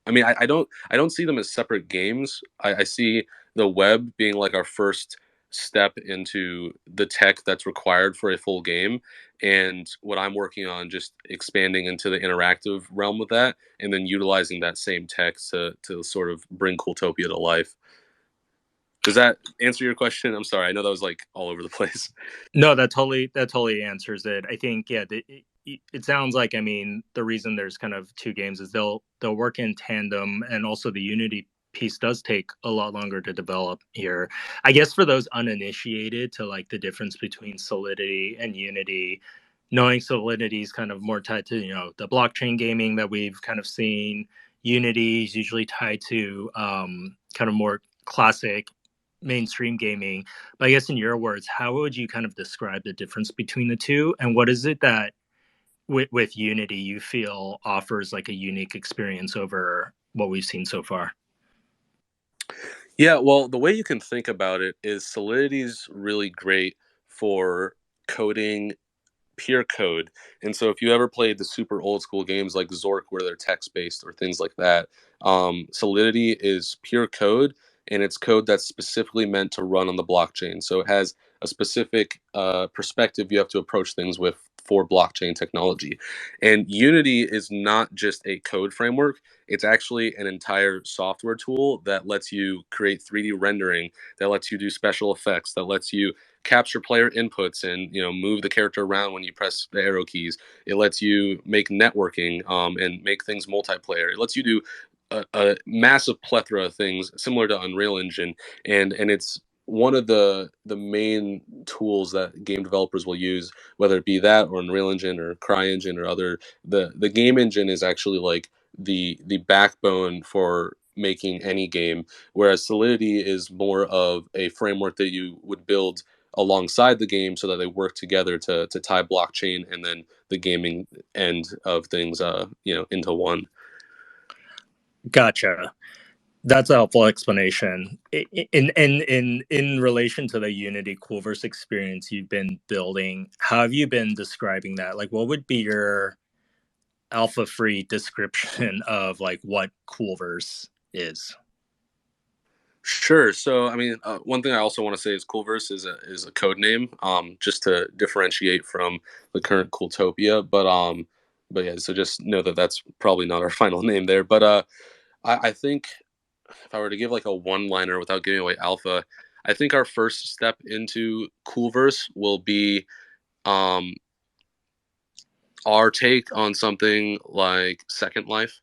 Speaker 3: I mean, I don't see them as separate games. I see the web being like our first step into the tech that's required for a full game, and what I'm working on just expanding into the interactive realm with that, and then utilizing that same tech to sort of bring Cooltopia to life. Does that answer your question? I'm sorry. I know that was like all over the place.
Speaker 1: No, that totally answers it. I think, yeah, it sounds like, I mean, the reason there's kind of two games is they'll work in tandem, and also the Unity piece does take a lot longer to develop here. I guess for those uninitiated to like the difference between Solidity and Unity, knowing Solidity is kind of more tied to, the blockchain gaming that we've kind of seen. Unity is usually tied to kind of more classic mainstream gaming. But I guess in your words, how would you kind of describe the difference between the two? And what is it that with Unity you feel offers like a unique experience over what we've seen so far?
Speaker 3: Yeah, well, the way you can think about it is Solidity's really great for coding pure code. And so if you ever played the super old school games like Zork where they're text based or things like that, Solidity is pure code, and it's code that's specifically meant to run on the blockchain. So it has a specific perspective you have to approach things with for blockchain technology. And Unity is not just a code framework, it's actually an entire software tool that lets you create 3D rendering, that lets you do special effects, that lets you capture player inputs and move the character around when you press the arrow keys. It lets you make networking and make things multiplayer. It lets you do a massive plethora of things similar to Unreal Engine, and it's one of the main tools that game developers will use, whether it be that or Unreal Engine or CryEngine or other. The game engine is actually like the backbone for making any game, whereas Solidity is more of a framework that you would build alongside the game so that they work together to tie blockchain and then the gaming end of things into one.
Speaker 1: Gotcha. That's a helpful explanation. In relation to the Unity Coolverse experience you've been building, how have you been describing that? Like, what would be your alpha free description of like what Coolverse is?
Speaker 3: Sure. So, I mean, one thing I also want to say is Coolverse is a code name, just to differentiate from the current Cooltopia. But yeah, so just know that that's probably not our final name there. But I think if I were to give like a one-liner without giving away alpha, I think our first step into Coolverse will be um, our take on something like Second Life.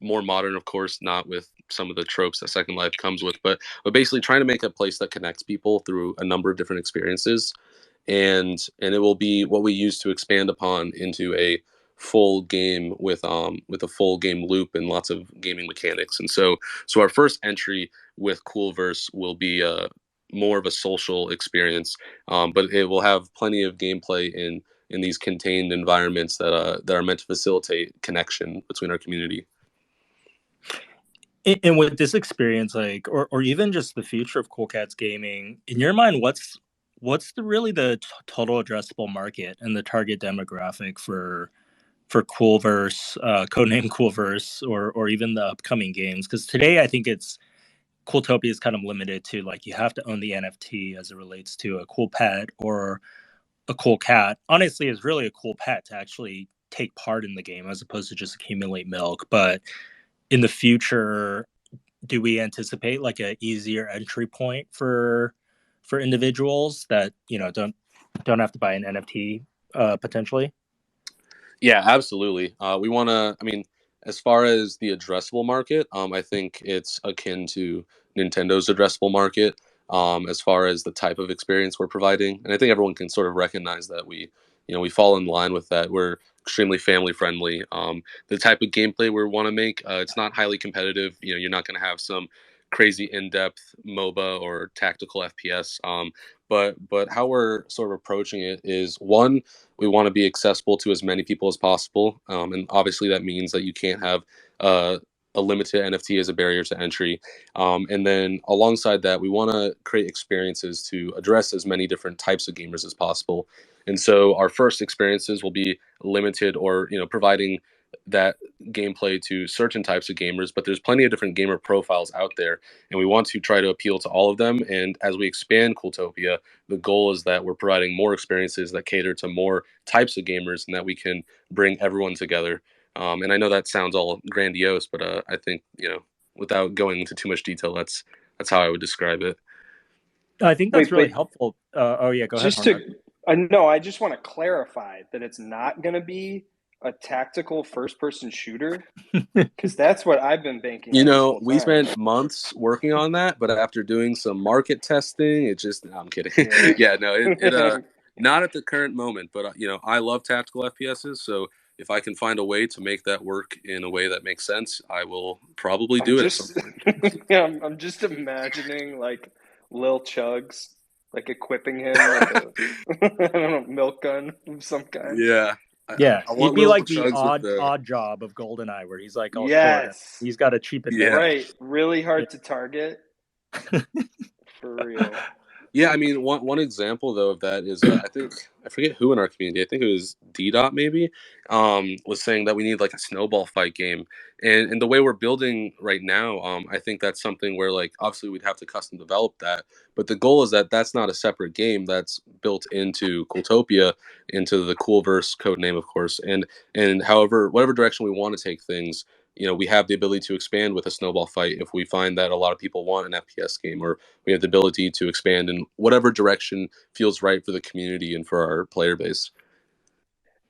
Speaker 3: More modern, of course, not with some of the tropes that Second Life comes with, but basically trying to make a place that connects people through a number of different experiences, and it will be what we use to expand upon into a full game with a full game loop and lots of gaming mechanics. And so our first entry with Coolverse will be more of a social experience, but it will have plenty of gameplay in these contained environments that are meant to facilitate connection between our community.
Speaker 1: And with this experience, like, or even just the future of Cool Cats gaming, in your mind, what's really the total addressable market and the target demographic for Coolverse, codename Coolverse, or even the upcoming games? Because today I think it's Cooltopia is kind of limited to like you have to own the NFT as it relates to a cool pet or a cool cat. Honestly, it's really a cool pet to actually take part in the game as opposed to just accumulate milk. But in the future, do we anticipate like a easier entry point for individuals that don't have to buy an NFT potentially?
Speaker 3: Yeah, absolutely. We want to. I mean, as far as the addressable market, I think it's akin to Nintendo's addressable market. As far as the type of experience we're providing, and I think everyone can sort of recognize that we fall in line with that. We're extremely family friendly. The type of gameplay we want to make, it's not highly competitive. You're not going to have some crazy in-depth MOBA or tactical FPS. But how we're sort of approaching it is, one, we want to be accessible to as many people as possible, and obviously that means that you can't have a limited NFT as a barrier to entry. And then alongside that, we want to create experiences to address as many different types of gamers as possible. And so our first experiences will be limited, or providing that gameplay to certain types of gamers, but there's plenty of different gamer profiles out there, and we want to try to appeal to all of them. And as we expand Cooltopia, the goal is that we're providing more experiences that cater to more types of gamers, and that we can bring everyone together. And I know that sounds all grandiose, but I think, without going into too much detail, that's how I would describe it.
Speaker 1: I think that's really helpful. Oh yeah, go ahead.
Speaker 2: I just want to clarify that it's not going to be a tactical first-person shooter, because that's what I've been banking on.
Speaker 3: We spent months working on that, but after doing some market testing, it just, no, I'm kidding. Yeah, no, it not at the current moment, but I love tactical FPSs, so if I can find a way to make that work in a way that makes sense, I will probably do it at some point.
Speaker 2: Yeah, I'm just imagining like Lil Chugs, like equipping him with a I don't know, milk gun of some kind.
Speaker 3: Yeah.
Speaker 1: Yeah, he'd be like the odd job of GoldenEye, where he's like all short. He's got to cheapen it.
Speaker 2: Right, really hard to target. For real.
Speaker 3: Yeah, I mean, one example though of that is I think, I forget who in our community, I think it was D-Dot maybe, was saying that we need like a snowball fight game, and the way we're building right now, I think that's something where, like, obviously we'd have to custom develop that, but the goal is that that's not a separate game, that's built into Cooltopia, into the Coolverse code name, of course, and however, whatever direction we want to take things, we have the ability to expand with a snowball fight if we find that a lot of people want an FPS game, or we have the ability to expand in whatever direction feels right for the community and for our player base.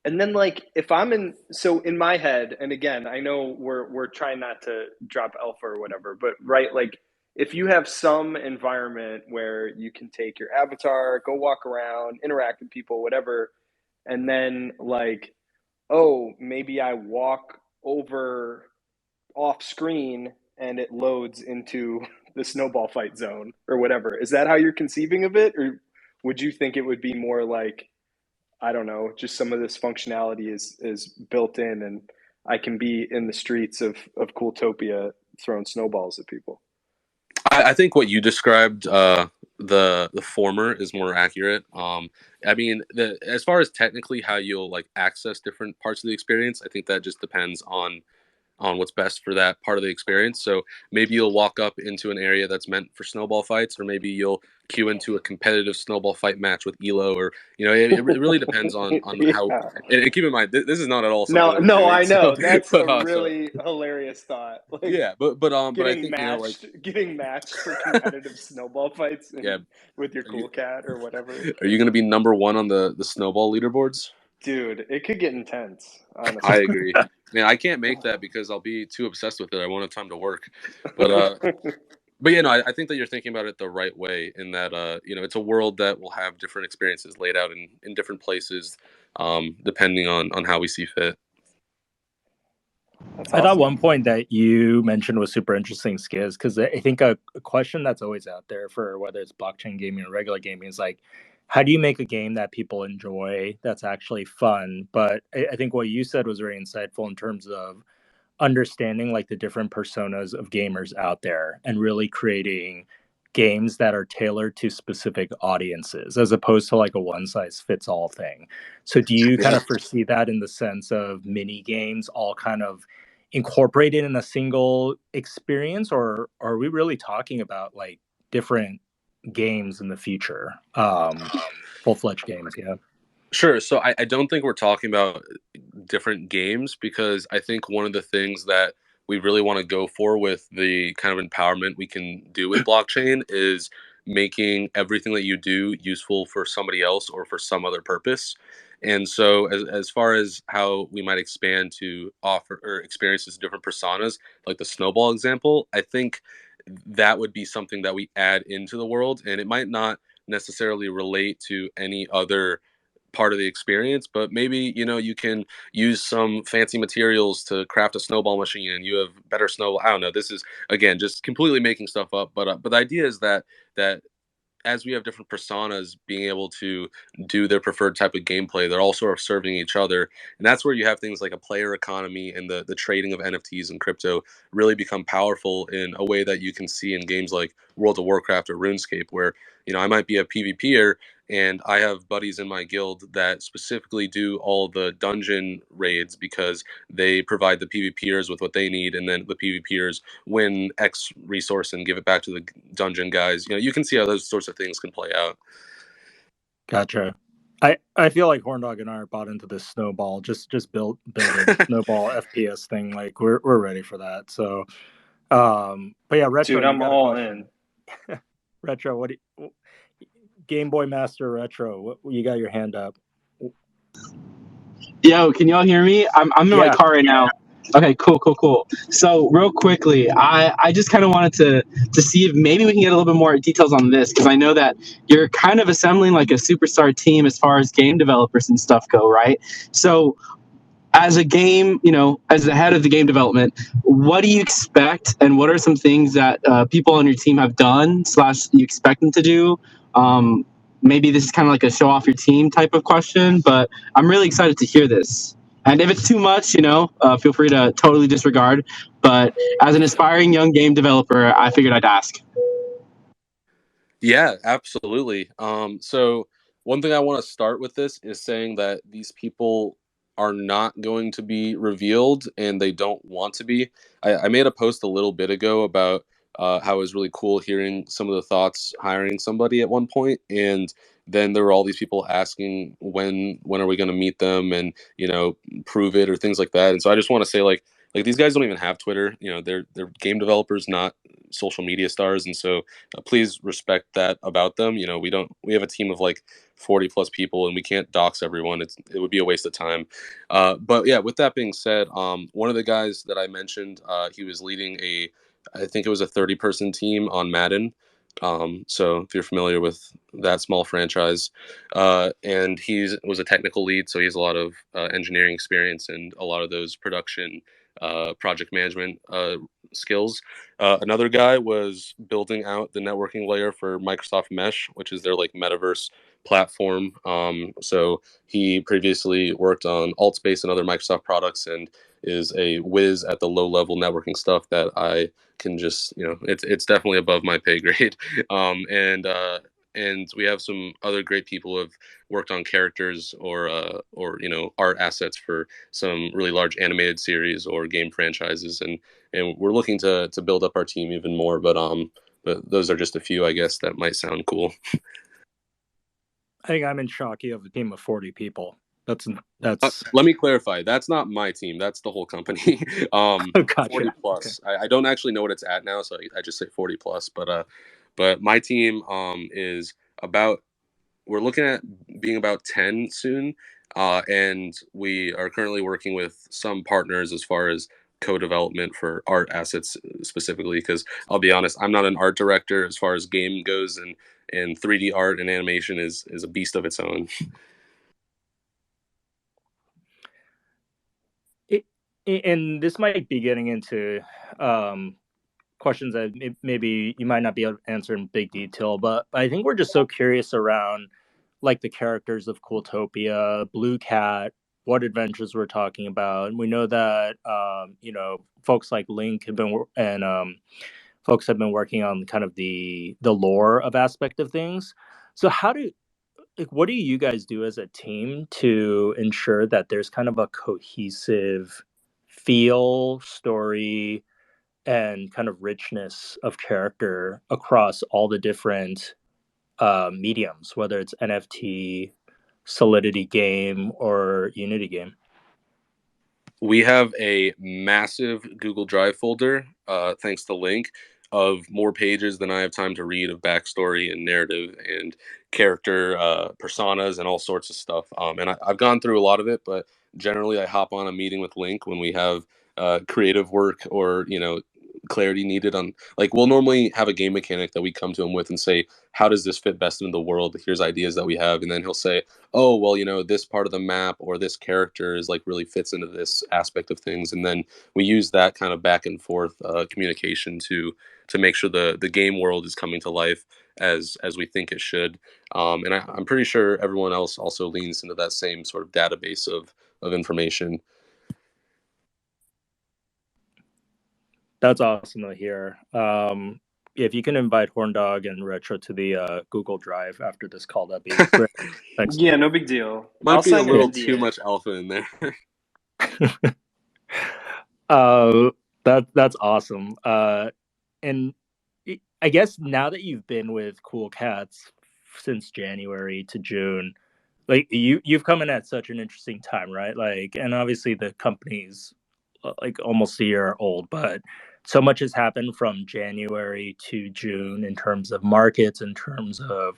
Speaker 2: And then, like, if I'm in my head, and again, I know we're trying not to drop alpha or whatever, but right, like, if you have some environment where you can take your avatar, go walk around, interact with people, whatever, and then like, oh, maybe I walk over off screen and it loads into the snowball fight zone or whatever. Is that how you're conceiving of it? Or would you think it would be more like, I don't know, just some of this functionality is built in and I can be in the streets of Cooltopia throwing snowballs at people?
Speaker 3: I think what you described the former is more accurate. I mean, as far as technically how you'll like access different parts of the experience, I think that just depends on what's best for that part of the experience. So maybe you'll walk up into an area that's meant for snowball fights, or maybe you'll queue into a competitive snowball fight match with Elo, or it really depends on how.
Speaker 2: Yeah.
Speaker 3: And keep in mind, this is not at all something
Speaker 2: No,
Speaker 3: that we're
Speaker 2: no,
Speaker 3: doing.
Speaker 2: I know.
Speaker 3: So,
Speaker 2: That's
Speaker 3: but,
Speaker 2: a
Speaker 3: so
Speaker 2: really hilarious thought. Like
Speaker 3: yeah, but I
Speaker 2: getting
Speaker 3: think like
Speaker 2: matched for competitive snowball fights
Speaker 3: yeah,
Speaker 2: with your
Speaker 3: are you,
Speaker 2: cool cat or whatever.
Speaker 3: are you going to be number one on the snowball leaderboards?
Speaker 2: Dude, it could get intense,
Speaker 3: I
Speaker 2: honestly.
Speaker 3: agree. Man, I can't make that because I'll be too obsessed with it. I won't have time to work. But but I think that you're thinking about it the right way in that it's a world that will have different experiences laid out in different places, depending on how we see fit.
Speaker 2: That's
Speaker 1: I thought
Speaker 2: awesome.
Speaker 1: one point that you mentioned was super interesting, Skiz, because I think a question that's always out there for whether it's blockchain gaming or regular gaming is like, how do you make a game that people enjoy that's actually fun? But I think what you said was very insightful in terms of understanding like the different personas of gamers out there and really creating games that are tailored to specific audiences as opposed to like a one size fits all thing. So do you kind of foresee that in the sense of mini games all kind of incorporated in a single experience, or are we really talking about like different games in the future? Full-fledged games, yeah.
Speaker 3: Sure. So I don't think we're talking about different games, because I think one of the things that we really want to go for with the kind of empowerment we can do with blockchain is making everything that you do useful for somebody else or for some other purpose. And so as far as how we might expand to offer or experiences different personas, like the snowball example, I think that would be something that we add into the world, and it might not necessarily relate to any other part of the experience, but maybe you can use some fancy materials to craft a snowball machine and you have better snowball. I don't know, this is again just completely making stuff up, but the idea is that as we have different personas being able to do their preferred type of gameplay, they're all sort of serving each other. And that's where you have things like a player economy and the trading of NFTs and crypto really become powerful in a way that you can see in games like World of Warcraft or RuneScape, where I might be a PvPer and I have buddies in my guild that specifically do all the dungeon raids because they provide the PvPers with what they need, and then the PvPers win X resource and give it back to the dungeon guys. You can see how those sorts of things can play out.
Speaker 1: Gotcha. I feel like Horndog and I are bought into this snowball. Just build a snowball FPS thing. Like we're ready for that. So, but yeah, Retro.
Speaker 2: Dude, I'm all in.
Speaker 1: Retro, what? Game Boy Master Retro. You got your hand up.
Speaker 5: Yo, can y'all hear me? I'm in my car right now. Okay, cool. So real quickly, I just kind of wanted to see if maybe we can get a little bit more details on this, because I know that you're kind of assembling like a superstar team as far as game developers and stuff go, right? So as a game, as the head of the game development, what do you expect, and what are some things that people on your team have done / you expect them to do? Maybe this is kind of like a show off your team type of question, but I'm really excited to hear this. And if it's too much, feel free to totally disregard. But as an aspiring young game developer, I figured I'd ask.
Speaker 3: Yeah, absolutely. So one thing I want to start with this is saying that these people are not going to be revealed, and they don't want to be. I made a post a little bit ago about how it was really cool hearing some of the thoughts hiring somebody at one point, and then there were all these people asking when are we going to meet them and prove it or things like that. And so I just want to say like these guys don't even have Twitter. They're game developers, not social media stars, and so please respect that about them. We have a team of like 40 plus people, and we can't dox everyone. It would be a waste of time. But yeah, with that being said, one of the guys that I mentioned, he was leading I think it was a 30-person team on Madden. So if you're familiar with that small franchise, and he was a technical lead, so he has a lot of engineering experience and a lot of those production project management skills. Another guy was building out the networking layer for Microsoft Mesh, which is their like metaverse platform. So he previously worked on Altspace and other Microsoft products and is a whiz at the low level networking stuff that I can just, it's definitely above my pay grade. And we have some other great people who have worked on characters or art assets for some really large animated series or game franchises, and we're looking to build up our team even more. But those are just a few, I guess, that might sound cool.
Speaker 1: I think I'm in shock. You have a team of 40 people. That's.
Speaker 3: Let me clarify. That's not my team. That's the whole company.
Speaker 1: Gotcha.
Speaker 3: 40 plus. Okay. I don't actually know what it's at now, so I just say 40 plus. But my team is about. We're looking at being about 10 soon, and we are currently working with some partners as far as co-development for art assets specifically. Because I'll be honest, I'm not an art director as far as game goes, and 3D art and animation is a beast of its own.
Speaker 1: And this might be getting into questions that maybe you might not be able to answer in big detail, but I think we're just so curious around like the characters of Cooltopia, Blue Cat, what adventures we're talking about. And we know that folks like Link have been folks have been working on kind of the lore of aspect of things. So what do you guys do as a team to ensure that there's kind of a cohesive feel, story, and kind of richness of character across all the different mediums, whether it's NFT, Solidity game, or Unity game?
Speaker 3: We have a massive Google Drive folder, thanks to Link, of more pages than I have time to read of backstory and narrative and character personas and all sorts of stuff. And I've gone through a lot of it, but generally I hop on a meeting with Link when we have creative work or clarity needed on, like, we'll normally have a game mechanic that we come to him with and say, how does this fit best into the world? Here's ideas that we have. And then he'll say, oh, well, this part of the map or this character is like really fits into this aspect of things. And then we use that kind of back and forth communication to make sure the game world is coming to life as we think it should. And I'm pretty sure everyone else also leans into that same sort of database of information.
Speaker 1: That's awesome to hear. If you can invite Horndog and Retro to the Google Drive after this call, that'd be great. Thanks.
Speaker 2: Yeah, no big deal.
Speaker 3: Might be a little too much alpha in there.
Speaker 1: That's awesome. And I guess now that you've been with Cool Cats since January to June, like you've come in at such an interesting time, right? Like, and obviously the company's like almost a year old, but so much has happened from January to June in terms of markets, in terms of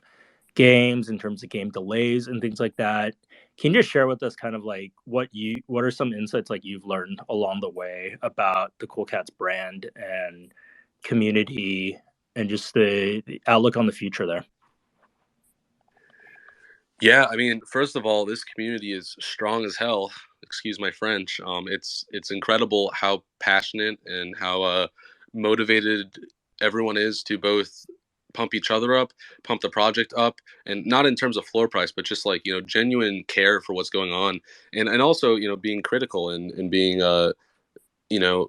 Speaker 1: games, in terms of game delays and things like that. Can you just share with us kind of like what are some insights like you've learned along the way about the Cool Cats brand and community and just the outlook on the future there?
Speaker 3: Yeah, I mean, first of all, this community is strong as hell. Excuse my French. It's incredible how passionate and how motivated everyone is to both pump each other up, pump the project up, and not in terms of floor price, but just like genuine care for what's going on, and also being critical and being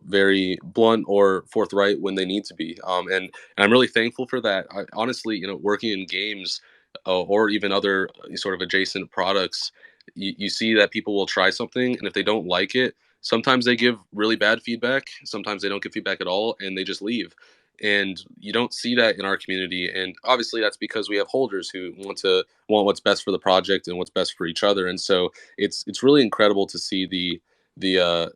Speaker 3: very blunt or forthright when they need to be. And I'm really thankful for that. Honestly, working in games or even other sort of adjacent products, you see that people will try something, and if they don't like it, sometimes they give really bad feedback. Sometimes they don't give feedback at all, and they just leave. And you don't see that in our community. And obviously that's because we have holders who want what's best for the project and what's best for each other. And so it's really incredible to see the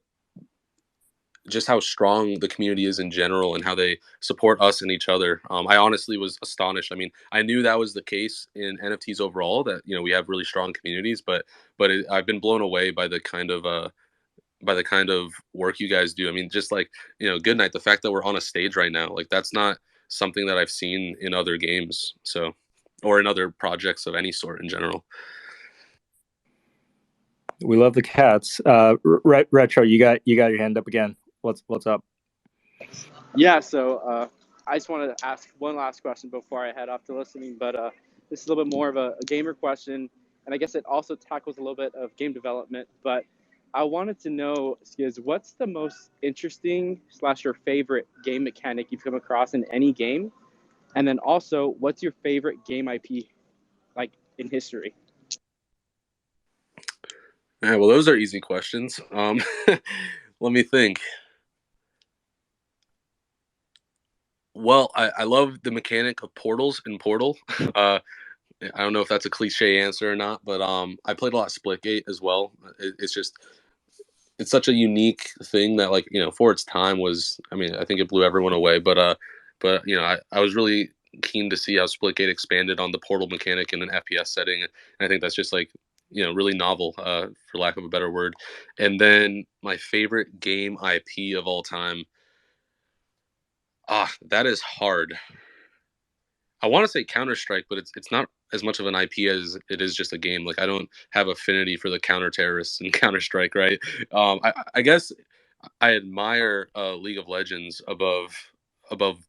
Speaker 3: just how strong the community is in general and how they support us and each other. I honestly was astonished. I mean, I knew that was the case in NFTs overall, that we have really strong communities, but I've been blown away by the kind of work you guys do. I mean, just like good night, the fact that we're on a stage right now, like that's not something that I've seen in other games, so, or in other projects of any sort in general.
Speaker 1: We love the cats. Retro, you got your hand up again. What's up?
Speaker 5: Yeah, so I just wanted to ask one last question before I head off to listening, but this is a little bit more of a gamer question, and I guess it also tackles a little bit of game development. But I wanted to know, Skiz, what's the most interesting / your favorite game mechanic you've come across in any game? And then also, what's your favorite game IP like in history?
Speaker 3: Yeah, well, those are easy questions. Let me think. Well, I love the mechanic of portals in Portal. I don't know if that's a cliche answer or not, but I played a lot of Splitgate as well. It's just it's such a unique thing that, like, for its time was, I mean, I think it blew everyone away. But I was really keen to see how Splitgate expanded on the portal mechanic in an FPS setting, and I think that's just like really novel, for lack of a better word. And then my favorite game IP of all time. That is hard. I want to say Counter Strike, but it's not as much of an IP as it is just a game. Like, I don't have affinity for the counter terrorists in Counter Strike, right? I guess I admire League of Legends above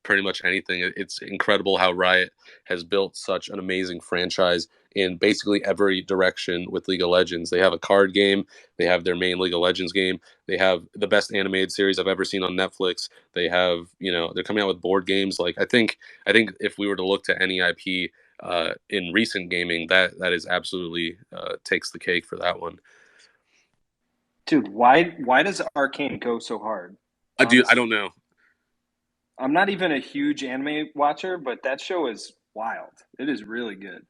Speaker 3: pretty much anything. It's incredible how Riot has built such an amazing franchise in basically every direction with League of Legends. They have a card game, they have their main League of Legends game, they have the best animated series I've ever seen on Netflix. They have, they're coming out with board games. Like, I think if we were to look to any IP in recent gaming, that is absolutely takes the cake for that one.
Speaker 2: Dude, why does Arcane go so hard?
Speaker 3: I
Speaker 2: Honestly,
Speaker 3: don't know.
Speaker 2: I'm not even a huge anime watcher, but that show is wild. It is really good.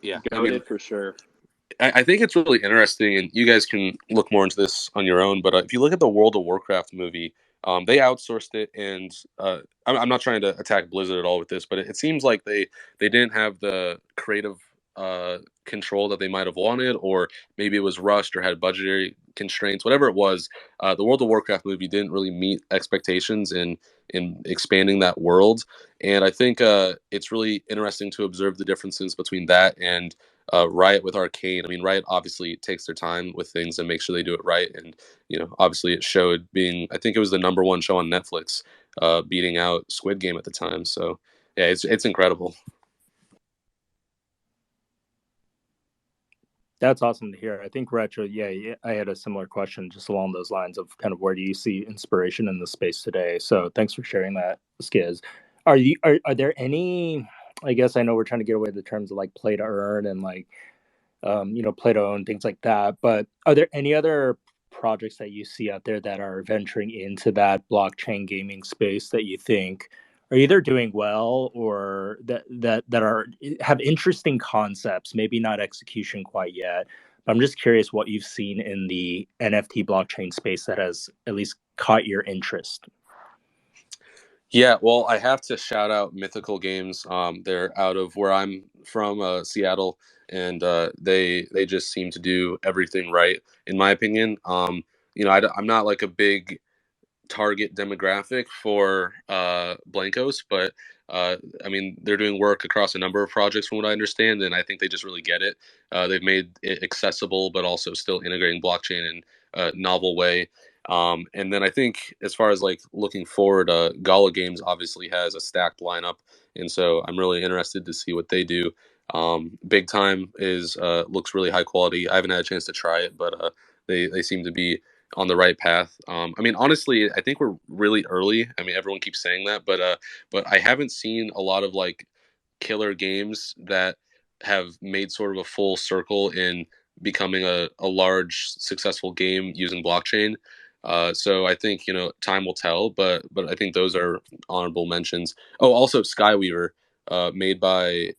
Speaker 3: Yeah, I mean,
Speaker 5: Goated for sure.
Speaker 3: I think it's really interesting, and you guys can look more into this on your own. But if you look at the World of Warcraft movie, they outsourced it, and I'm not trying to attack Blizzard at all with this, but it seems like they didn't have the creative control that they might have wanted, or maybe it was rushed or had budgetary constraints. Whatever it was, the World of Warcraft movie didn't really meet expectations in expanding that world, and I think it's really interesting to observe the differences between that and Riot with Arcane. I mean, Riot obviously takes their time with things and makes sure they do it right. And obviously, it showed being. I think it was the number one show on Netflix, beating out Squid Game at the time. So yeah, it's incredible.
Speaker 1: That's awesome to hear. I think Retro, yeah, I had a similar question just along those lines of kind of where do you see inspiration in the space today? So thanks for sharing that, Skiz. Are there any, I guess I know we're trying to get away the terms of like play to earn and like play to own, things like that, but are there any other projects that you see out there that are venturing into that blockchain gaming space that you think are either doing well or that are have interesting concepts, maybe not execution quite yet. But I'm just curious what you've seen in the NFT blockchain space that has at least caught your interest.
Speaker 3: Yeah, well, I have to shout out Mythical Games. They're out of where I'm from, Seattle, and they just seem to do everything right, in my opinion. I'm not like a big target demographic for Blancos, but I mean, they're doing work across a number of projects from what I understand, and I think they just really get it. They've made it accessible, but also still integrating blockchain in a novel way. And then I think as far as like looking forward, Gala Games obviously has a stacked lineup, and so I'm really interested to see what they do. Big Time is looks really high quality. I haven't had a chance to try it, but they seem to be on the right path. I mean, honestly, I think we're really early. I mean, everyone keeps saying that, but I haven't seen a lot of like killer games that have made sort of a full circle in becoming a large successful game using blockchain. So I think time will tell, but I think those are honorable mentions. Oh, also Skyweaver, made by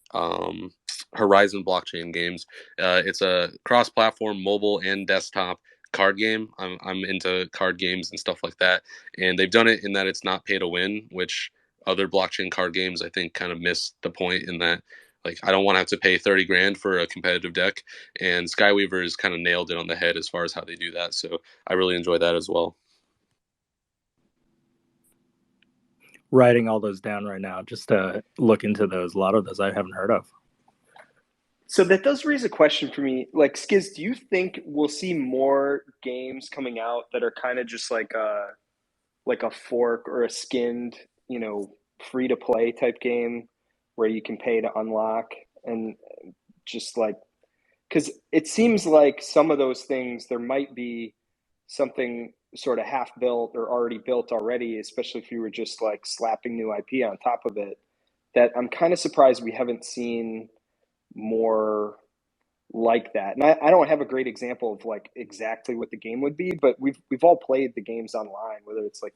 Speaker 3: Horizon Blockchain Games. It's a cross-platform mobile and desktop card game. I'm into card games and stuff like that, and they've done it in that it's not pay to win, which other blockchain card games I think kind of miss the point in that. Like, I don't want to have to pay 30 grand for a competitive deck, and Skyweaver has kind of nailed it on the head as far as how they do that. So I really enjoy that as well.
Speaker 1: Writing all those down right now just to look into those. A lot of those I haven't heard of.
Speaker 2: So that does raise a question for me. Like, Skiz, do you think we'll see more games coming out that are kind of just like like a fork or a skinned, you know, free to play type game where you can pay to unlock, and just like, because it seems like some of those things there might be something sort of half built or already built already, especially if you were just like slapping new IP on top of it, that I'm kind of surprised we haven't seen more like that. And I don't have a great example of like exactly what the game would be, but we've all played the games online, whether it's like,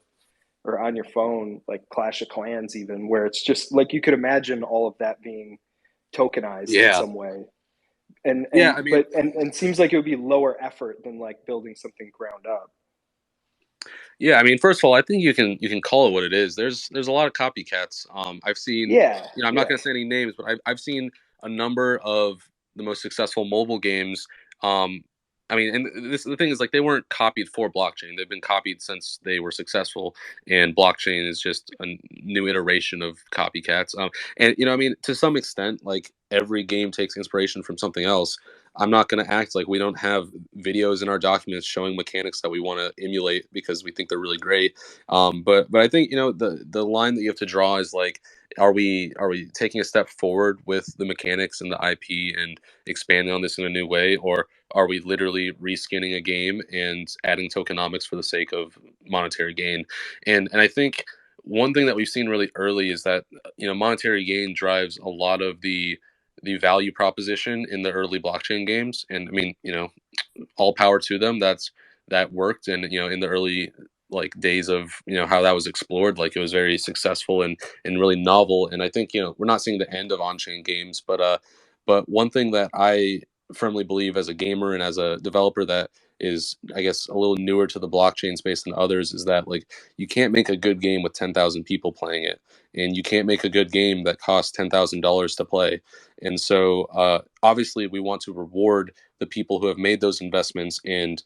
Speaker 2: or on your phone, like Clash of Clans even, where it's just like you could imagine all of that being tokenized in
Speaker 3: Yeah.
Speaker 2: some way. And
Speaker 3: Yeah,
Speaker 2: and
Speaker 3: I mean,
Speaker 2: but and seems like it would be lower effort than like building something ground up.
Speaker 3: yeah, I mean, first of all, I think you can call it what it is. There's a lot of copycats. I've seen,
Speaker 2: Yeah,
Speaker 3: I'm not
Speaker 2: yeah.
Speaker 3: going to say any names, but I've seen a number of the most successful mobile games. Um, I mean, and the thing is, like, they weren't copied for blockchain. They've been copied since they were successful, and blockchain is just a new iteration of copycats. And I mean, to some extent, like every game takes inspiration from something else. I'm not going to act like we don't have videos in our documents showing mechanics that we want to emulate because we think they're really great. But I think the line that you have to draw is like, are we taking a step forward with the mechanics and the IP and expanding on this in a new way, or are we literally reskinning a game and adding tokenomics for the sake of monetary gain? And I think one thing that we've seen really early is that monetary gain drives a lot of the value proposition in the early blockchain games. And I mean, all power to them. That worked. And in the early like days of how that was explored, like it was very successful and really novel. And I think we're not seeing the end of on-chain games, but one thing that I firmly believe as a gamer and as a developer that is, I guess, a little newer to the blockchain space than others, is that like you can't make a good game with 10,000 people playing it, and you can't make a good game that costs $10,000 to play. And so obviously we want to reward the people who have made those investments and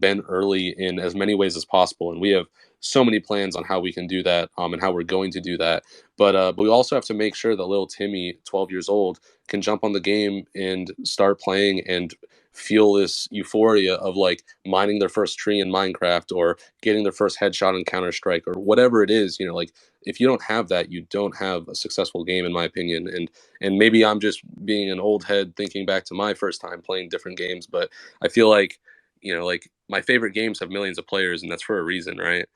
Speaker 3: been early in as many ways as possible. And we have so many plans on how we can do that, and how we're going to do that. But we also have to make sure that little Timmy, 12 years old, can jump on the game and start playing and feel this euphoria of like mining their first tree in Minecraft or getting their first headshot in Counter-Strike or whatever it is. Like if you don't have that, you don't have a successful game, in my opinion. And maybe I'm just being an old head thinking back to my first time playing different games, but I feel like like my favorite games have millions of players, and that's for a reason, right?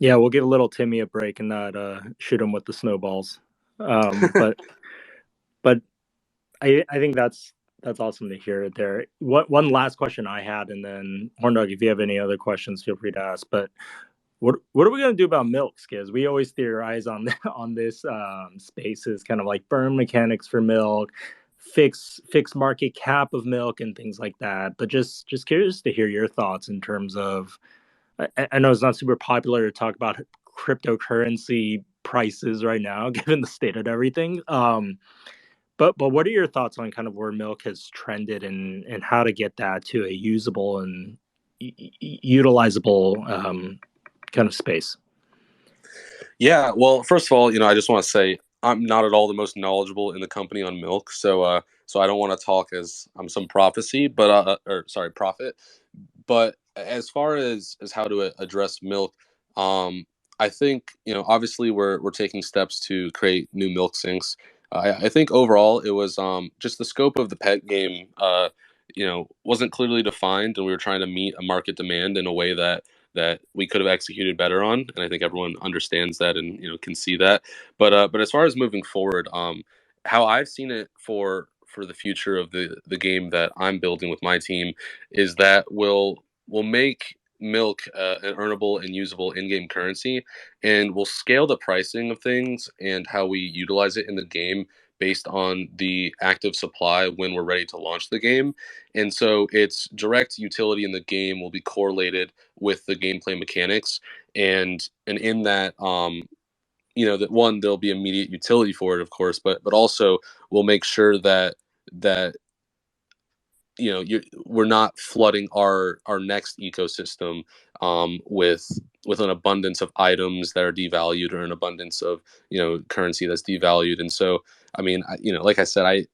Speaker 1: Yeah, we'll give little Timmy a break and not shoot him with the snowballs. But I think that's awesome to hear there. One last question I had, and then Horndog, if you have any other questions, feel free to ask. But what are we gonna do about milk, Skiz? We always theorize on on this spaces, kind of like burn mechanics for milk, fix market cap of milk, and things like that. But just curious to hear your thoughts in terms of. I know it's not super popular to talk about cryptocurrency prices right now, given the state of everything. But what are your thoughts on kind of where milk has trended and how to get that to a usable and utilizable kind of space?
Speaker 3: Yeah, well, first of all, I just want to say I'm not at all the most knowledgeable in the company on milk, so I don't want to talk as I'm some prophecy, but or sorry, prophet. But as far as how to address milk, I think obviously we're taking steps to create new milk sinks. I think overall it was just the scope of the pet game, wasn't clearly defined, and we were trying to meet a market demand in a way that we could have executed better on, and I think everyone understands that and can see that. But as far as moving forward, how I've seen it for the future of the game that I'm building with my team is that we'll make milk an earnable and usable in-game currency, and we'll scale the pricing of things and how we utilize it in the game based on the active supply when we're ready to launch the game. And so its direct utility in the game will be correlated with the gameplay mechanics, and in that that one, there'll be immediate utility for it, of course, but also we'll make sure that we're not flooding our next ecosystem with an abundance of items that are devalued or an abundance of currency that's devalued. And so I mean, like I said,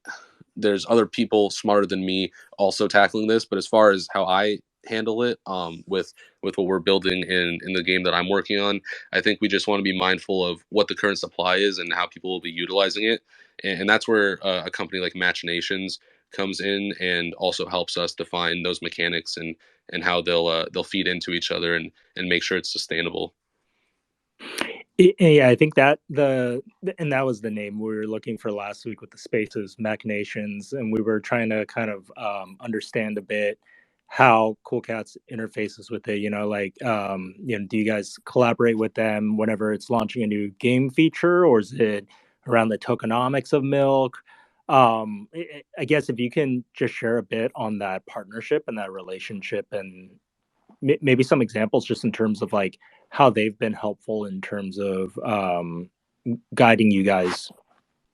Speaker 3: there's other people smarter than me also tackling this, but as far as how I handle it with what we're building in the game that I'm working on. I think we just want to be mindful of what the current supply is and how people will be utilizing it, and that's where a company like Machinations comes in and also helps us define those mechanics and how they'll feed into each other and make sure it's sustainable.
Speaker 1: Yeah, I think that that was the name we were looking for last week with the spaces, Machinations, and we were trying to kind of understand a bit how CoolCats interfaces with it. Like do you guys collaborate with them whenever it's launching a new game feature, or is it around the tokenomics of Milk? I guess if you can just share a bit on that partnership and that relationship, and maybe some examples just in terms of like how they've been helpful in terms of guiding you guys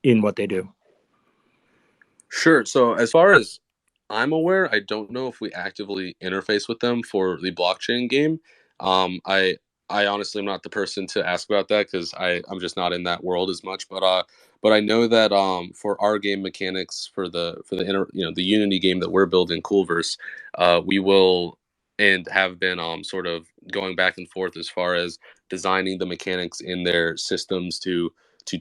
Speaker 1: in what they do.
Speaker 3: Sure. So as far as I'm aware, I don't know if we actively interface with them for the blockchain game. I honestly am not the person to ask about that because I'm just not in that world as much. But I know that for our game mechanics for the Unity game that we're building, Coolverse, we will and have been sort of going back and forth as far as designing the mechanics in their systems to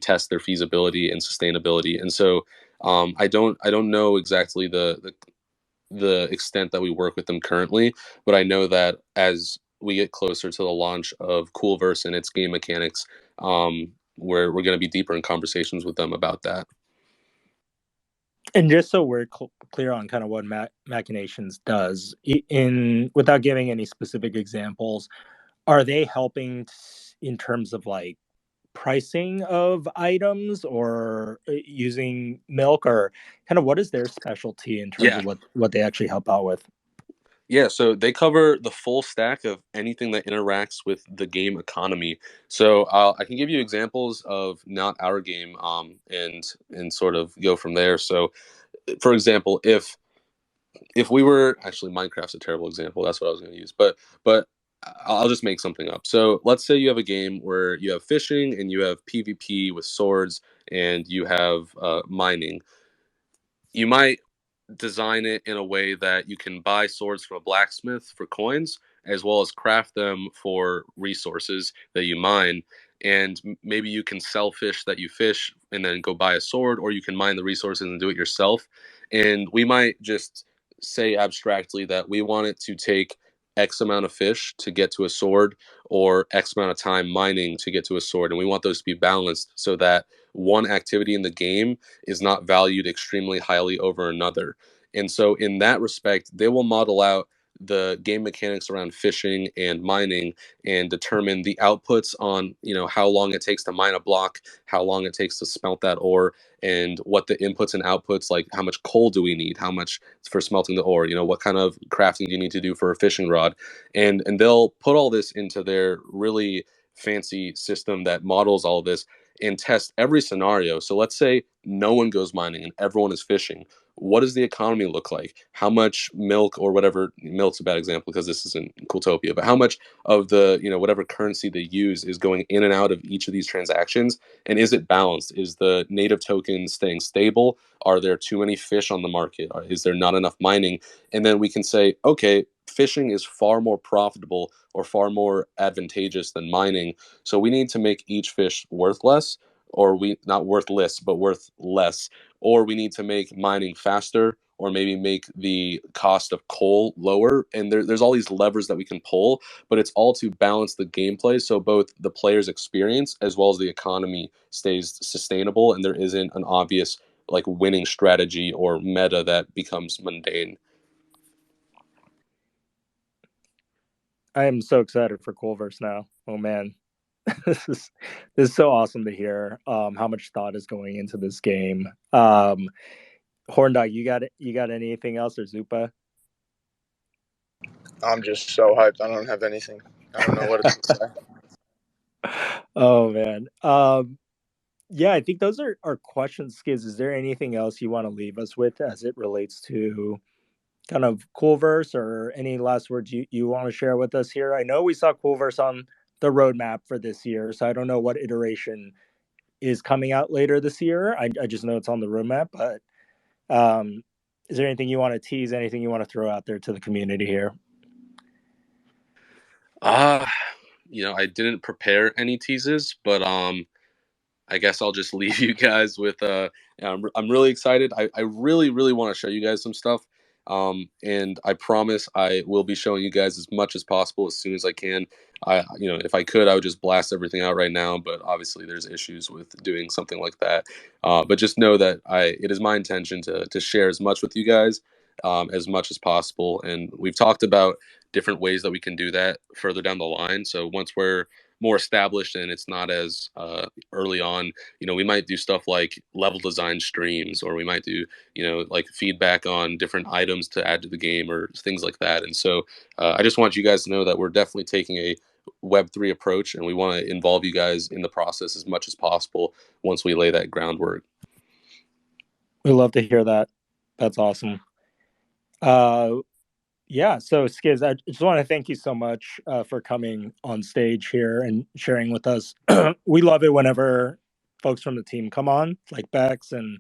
Speaker 3: test their feasibility and sustainability. And so I don't know exactly the extent that we work with them currently, but I know that as we get closer to the launch of Coolverse and its game mechanics, we're going to be deeper in conversations with them about that.
Speaker 1: And just so we're clear on kind of what Machinations does, without giving any specific examples, are they helping in terms of like pricing of items or using Milk, or kind of what is their specialty in terms of what they actually help out with?
Speaker 3: Yeah, so they cover the full stack of anything that interacts with the game economy. So I can give you examples of not our game, and sort of go from there. So, for example, if we were actually Minecraft's a terrible example. That's what I was going to use, but I'll just make something up. So let's say you have a game where you have fishing and you have PvP with swords and you have mining. You might design it in a way that you can buy swords from a blacksmith for coins as well as craft them for resources that you mine, and maybe you can sell fish that you fish and then go buy a sword, or you can mine the resources and do it yourself. And we might just say abstractly that we want it to take x amount of fish to get to a sword or x amount of time mining to get to a sword, and we want those to be balanced so that one activity in the game is not valued extremely highly over another. And so, in that respect, they will model out the game mechanics around fishing and mining and determine the outputs on, how long it takes to mine a block, how long it takes to smelt that ore, and what the inputs and outputs, like how much coal do we need, how much for smelting the ore, what kind of crafting do you need to do for a fishing rod, and they'll put all this into their really fancy system that models all of this and test every scenario. So let's say no one goes mining and everyone is fishing. What does the economy look like? How much milk, or whatever, milk's a bad example because this isn't Cooltopia, but how much of the, whatever currency they use is going in and out of each of these transactions? And is it balanced? Is the native token staying stable? Are there too many fish on the market? Is there not enough mining? And then we can say, okay, fishing is far more profitable or far more advantageous than mining. So we need to make each fish worth less, or we not worthless, but worth less, or we need to make mining faster, or maybe make the cost of coal lower. And there's all these levers that we can pull, but it's all to balance the gameplay so both the player's experience as well as the economy stays sustainable and there isn't an obvious like winning strategy or meta that becomes mundane.
Speaker 1: I am so excited for Coolverse now. Oh man. this is so awesome to hear how much thought is going into this game. Horndog, you got anything else, or Zupa?
Speaker 4: I'm just so hyped. I don't have anything. I don't know what to say.
Speaker 1: Oh man. Yeah, I think those are our questions, Skiz. Is there anything else you want to leave us with as it relates to kind of Coolverse, or any last words you want to share with us here? I know we saw Coolverse on the roadmap for this year, so I don't know what iteration is coming out later this year. I just know it's on the roadmap, but is there anything you want to tease, anything you want to throw out there to the community here?
Speaker 3: I didn't prepare any teases, but I guess I'll just leave you guys with I'm really excited. I really, really want to show you guys some stuff. And I promise I will be showing you guys as much as possible as soon as I can. If I could, I would just blast everything out right now, but obviously there's issues with doing something like that. But just know that it is my intention to share as much with you guys, as much as possible. And we've talked about different ways that we can do that further down the line. So once we're more established and it's not as early on, we might do stuff like level design streams, or we might do, like feedback on different items to add to the game or things like that. And so I just want you guys to know that we're definitely taking a Web3 approach, and we want to involve you guys in the process as much as possible once we lay that groundwork.
Speaker 1: We love to hear that. That's awesome. Yeah, so Skiz, I just want to thank you so much for coming on stage here and sharing with us. We love it whenever folks from the team come on, like Bex, and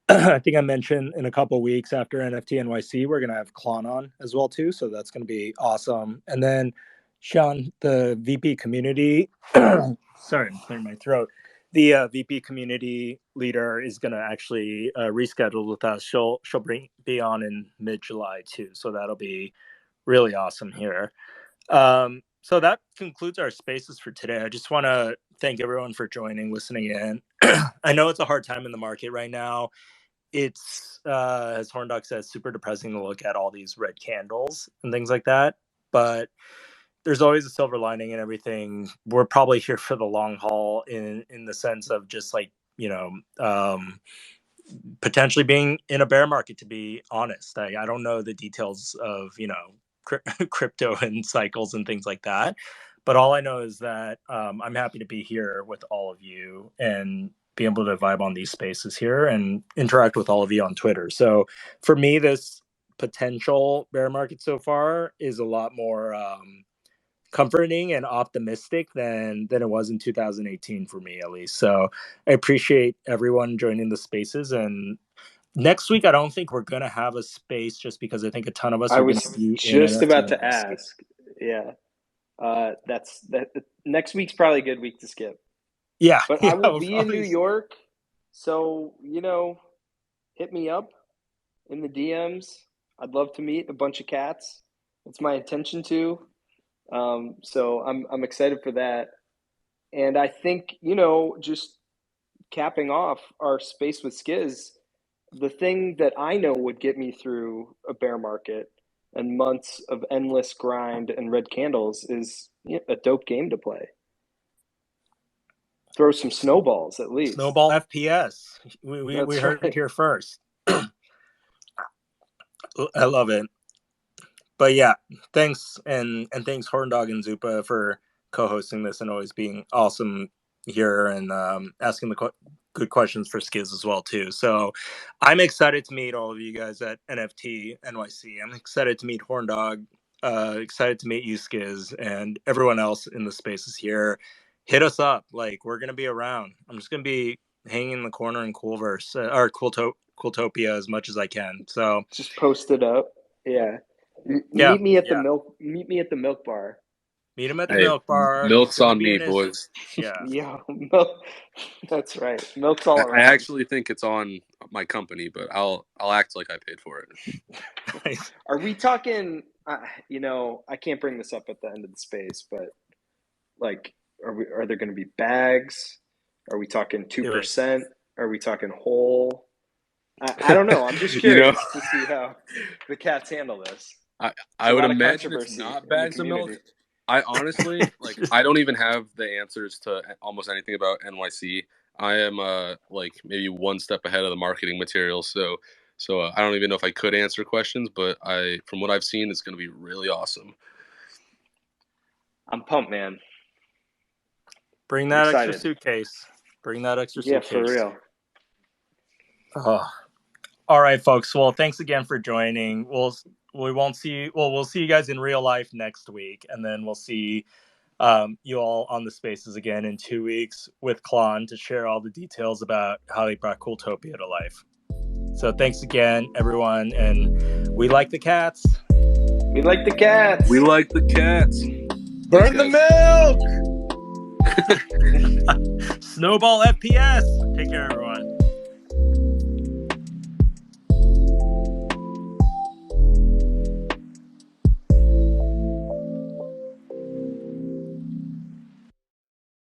Speaker 1: I think I mentioned in a couple of weeks after NFT NYC, we're going to have Klon on as well too, so that's going to be awesome. And then Sean, the VP community, sorry, I'm clearing my throat. The VP community leader is going to actually reschedule with us. She'll be on in mid-July too, so that'll be really awesome here. So that concludes our spaces for today. I just want to thank everyone for joining, listening in. I know it's a hard time in the market right now. It's, as Horndog says, super depressing to look at all these red candles and things like that. But there's always a silver lining in everything. We're probably here for the long haul in the sense of just like, potentially being in a bear market, to be honest. I don't know the details of, crypto and cycles and things like that. But all I know is that I'm happy to be here with all of you and be able to vibe on these spaces here and interact with all of you on Twitter. So for me, this potential bear market so far is a lot more comforting and optimistic than it was in 2018 for me, at least. So I appreciate everyone joining the spaces. And next week, I don't think we're going to have a space just because I think a ton of us are going to be in
Speaker 2: just about to
Speaker 1: NFT.
Speaker 2: ask. Yeah. That's next week's probably a good week to skip.
Speaker 1: Yeah.
Speaker 2: But I will be in New York. So, hit me up in the DMs. I'd love to meet a bunch of cats. It's my intention to. So I'm excited for that. And I think, just capping off our space with Skiz, the thing that I know would get me through a bear market and months of endless grind and red candles is a dope game to play. Throw some snowballs at least.
Speaker 1: Snowball FPS. We heard it here first. I love it. But yeah, thanks and thanks Horndog and Zupa for co-hosting this and always being awesome here and asking the good questions for Skiz as well too. So I'm excited to meet all of you guys at NFT NYC. I'm excited to meet Horndog. Excited to meet you, Skiz, and everyone else in the spaces here. Hit us up. Like, we're gonna be around. I'm just gonna be hanging in the corner in Coolverse or Cooltopia as much as I can. So
Speaker 2: just post it up. Yeah. Meet me at the milk bar.
Speaker 1: Meet him at the milk bar.
Speaker 3: Milk's on me, boys.
Speaker 2: Yeah. Yeah, milk. That's right. Milk's all around.
Speaker 3: I actually think it's on my company, but I'll act like I paid for it.
Speaker 2: Are we talking? I can't bring this up at the end of the space, but like, are there going to be bags? Are we talking 2%? Are we talking whole? I don't know. I'm just curious to see how the cats handle this.
Speaker 3: I would imagine it's not bags of milk. I honestly, I don't even have the answers to almost anything about NYC. I am maybe one step ahead of the marketing materials. So I don't even know if I could answer questions, but from what I've seen, it's going to be really awesome.
Speaker 2: I'm pumped, man.
Speaker 1: Bring that extra suitcase.
Speaker 2: Yeah, for real.
Speaker 1: Oh. All right, folks. Well, thanks again for joining. We'll see you guys in real life next week, and then we'll see you all on the spaces again in 2 weeks with Klon to share all the details about how he brought Cooltopia to life. So thanks again, everyone, and we like the cats.
Speaker 2: We like the cats.
Speaker 3: We like the cats.
Speaker 4: Burn the
Speaker 3: Thanks,
Speaker 4: milk.
Speaker 1: Snowball FPS. Take care, everyone.